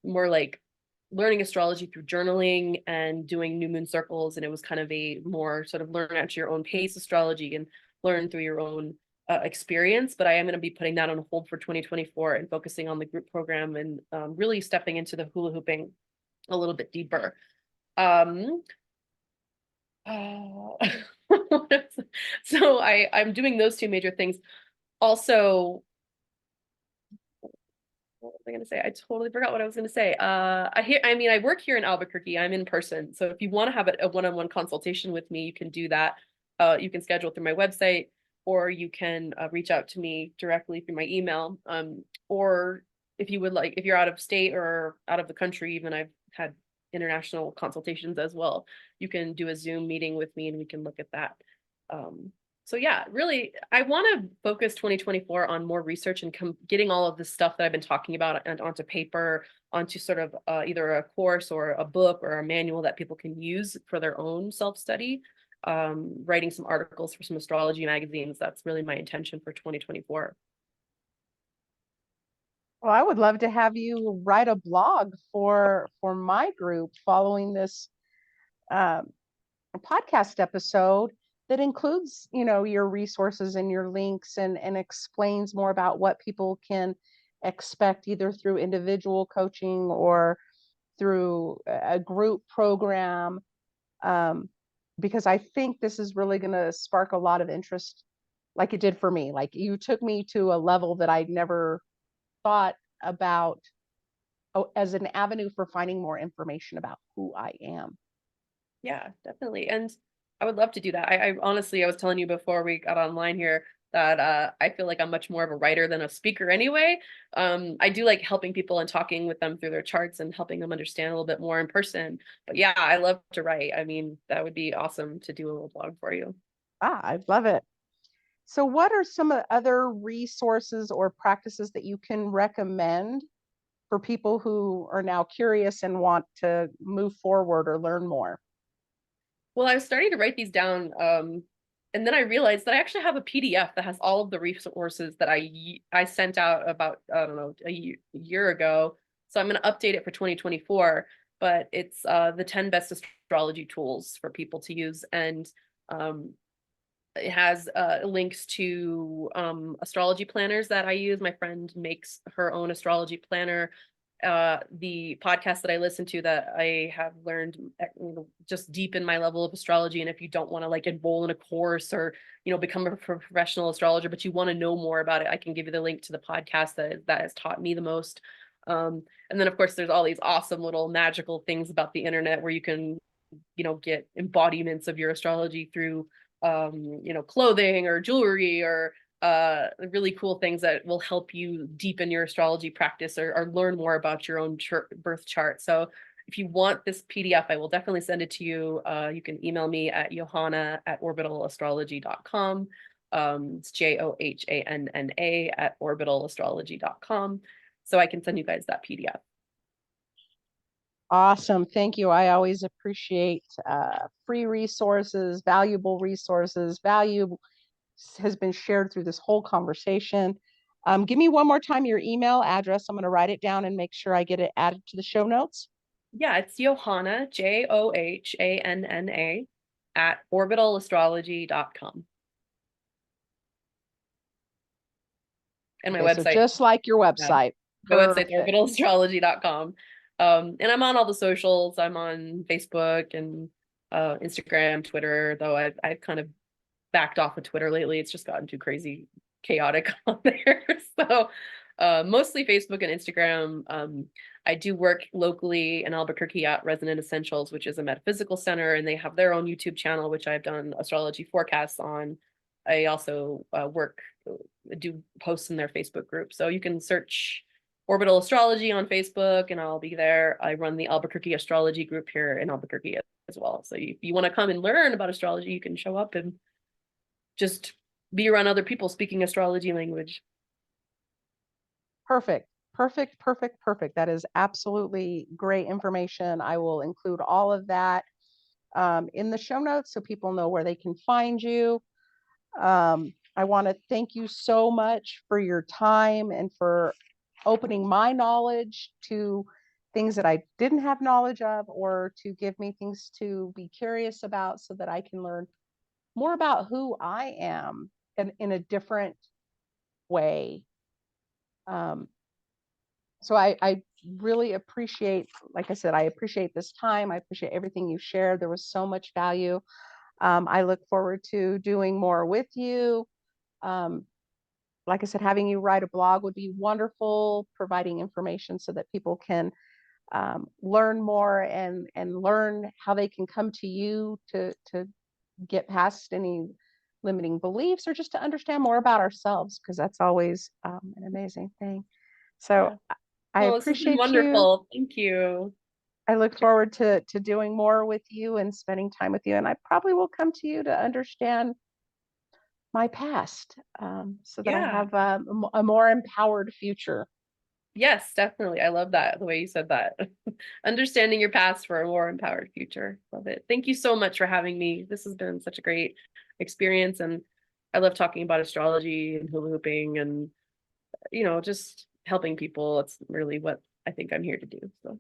more like learning astrology through journaling and doing new moon circles, and it was kind of a more sort of learn at your own pace astrology and learn through your own experience. But I am going to be putting that on hold for 2024 and focusing on the group program and really stepping into the hula hooping a little bit deeper. So I'm doing those two major things. Also, what was I going to say? I totally forgot what I was going to say. I work here in Albuquerque. I'm in person. So if you want to have a one-on-one consultation with me, you can do that. You can schedule through my website, or you can reach out to me directly through my email. Or if you would like, if you're out of state or out of the country, even I've had international consultations as well. You can do a Zoom meeting with me and we can look at that. So yeah, really, I want to focus 2024 on more research and getting all of this stuff that I've been talking about and onto paper, onto sort of either a course or a book or a manual that people can use for their own self-study. Writing some articles for some astrology magazines. That's really my intention for 2024. Well, I would love to have you write a blog for my group following this podcast episode that includes, your resources and your links and explains more about what people can expect either through individual coaching or through a group program. Because I think this is really going to spark a lot of interest, like it did for me. Like you took me to a level that I never thought about as an avenue for finding more information about who I am. Yeah, definitely. And I would love to do that. I honestly, I was telling you before we got online here that I feel like I'm much more of a writer than a speaker anyway. I do like helping people and talking with them through their charts and helping them understand a little bit more in person. But yeah, I love to write. I mean, that would be awesome to do a little blog for you. I love it. So, what are some other resources or practices that you can recommend for people who are now curious and want to move forward or learn more? Well, I was starting to write these down, and then I realized that I actually have a PDF that has all of the resources that I sent out about, I don't know, a year ago. So I'm going to update it for 2024, but it's the 10 best astrology tools for people to use, and um, it has links to astrology planners that I use. My friend makes her own astrology planner. The podcast that I listen to that I have learned just deepen my level of astrology. And if you don't want to like enroll in a course or become a professional astrologer, but you want to know more about it, I can give you the link to the podcast that has taught me the most. And then of course there's all these awesome little magical things about the internet where you can get embodiments of your astrology through clothing or jewelry or really cool things that will help you deepen your astrology practice or learn more about your own birth chart. So if you want this PDF, I will definitely send it to you. You can email me at Johanna at orbitalastrology.com. It's JOHANNA at orbitalastrology.com. So I can send you guys that PDF. Awesome. Thank you. I always appreciate free resources, valuable resources. Value has been shared through this whole conversation. Give me one more time your email address. I'm going to write it down and make sure I get it added to the show notes. Yeah, it's Johanna, JOHANNA at orbitalastrology.com. And my Okay, so website, just like your website. my website's Perfect. orbitalastrology.com. And I'm on all the socials. I'm on Facebook and Instagram, Twitter, though I've kind of backed off of Twitter lately. It's just gotten too crazy, chaotic on there. So mostly Facebook and Instagram. I do work locally in Albuquerque at Resonant Essentials, which is a metaphysical center, and they have their own YouTube channel, which I've done astrology forecasts on. I also do posts in their Facebook group. So you can search Orbital Astrology on Facebook and I'll be there. I run the Albuquerque Astrology group here in Albuquerque as well. So if you want to come and learn about astrology, you can show up and just be around other people speaking astrology language. Perfect. Perfect. Perfect. Perfect. That is absolutely great information. I will include all of that in the show notes so people know where they can find you. I want to thank you so much for your time and for opening my knowledge to things that I didn't have knowledge of, or to give me things to be curious about so that I can learn more about who I am in a different way. So I really appreciate, like I said, I appreciate this time. I appreciate everything you shared. There was so much value. I look forward to doing more with you. Um, like I said, having you write a blog would be wonderful, providing information so that people can learn more and learn how they can come to you to get past any limiting beliefs, or just to understand more about ourselves, because that's always an amazing thing. So Yeah. I Well, this has been appreciate you. wonderful. Thank you. I look forward to doing more with you and spending time with you. And I probably will come to you to understand my past, so that I Yeah. have a more empowered future. Yes, definitely. I love that, the way you said that. Understanding your past for a more empowered future. Love it. Thank you so much for having me. This has been such a great experience. And I love talking about astrology and hula hooping and, just helping people. It's really what I think I'm here to do. So,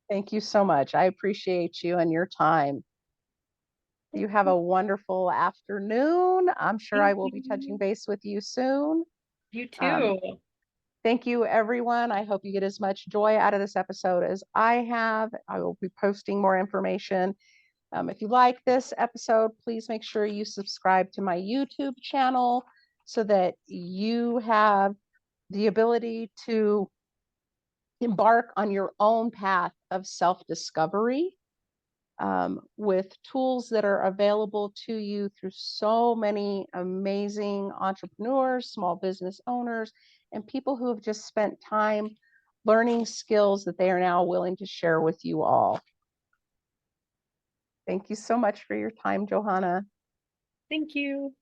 Thank you so much. I appreciate you and your time. You have a wonderful afternoon. I'm sure I thank will be touching you. base with you soon. You Um, too. Thank you, everyone. I hope you get as much joy out of this episode as I have. I will be posting more information. If you like this episode, please make sure you subscribe to my YouTube channel so that you have the ability to embark on your own path of self-discovery, with tools that are available to you through so many amazing entrepreneurs, small business owners, and people who have just spent time learning skills that they are now willing to share with you all. Thank you so much for your time, Johanna. Thank you.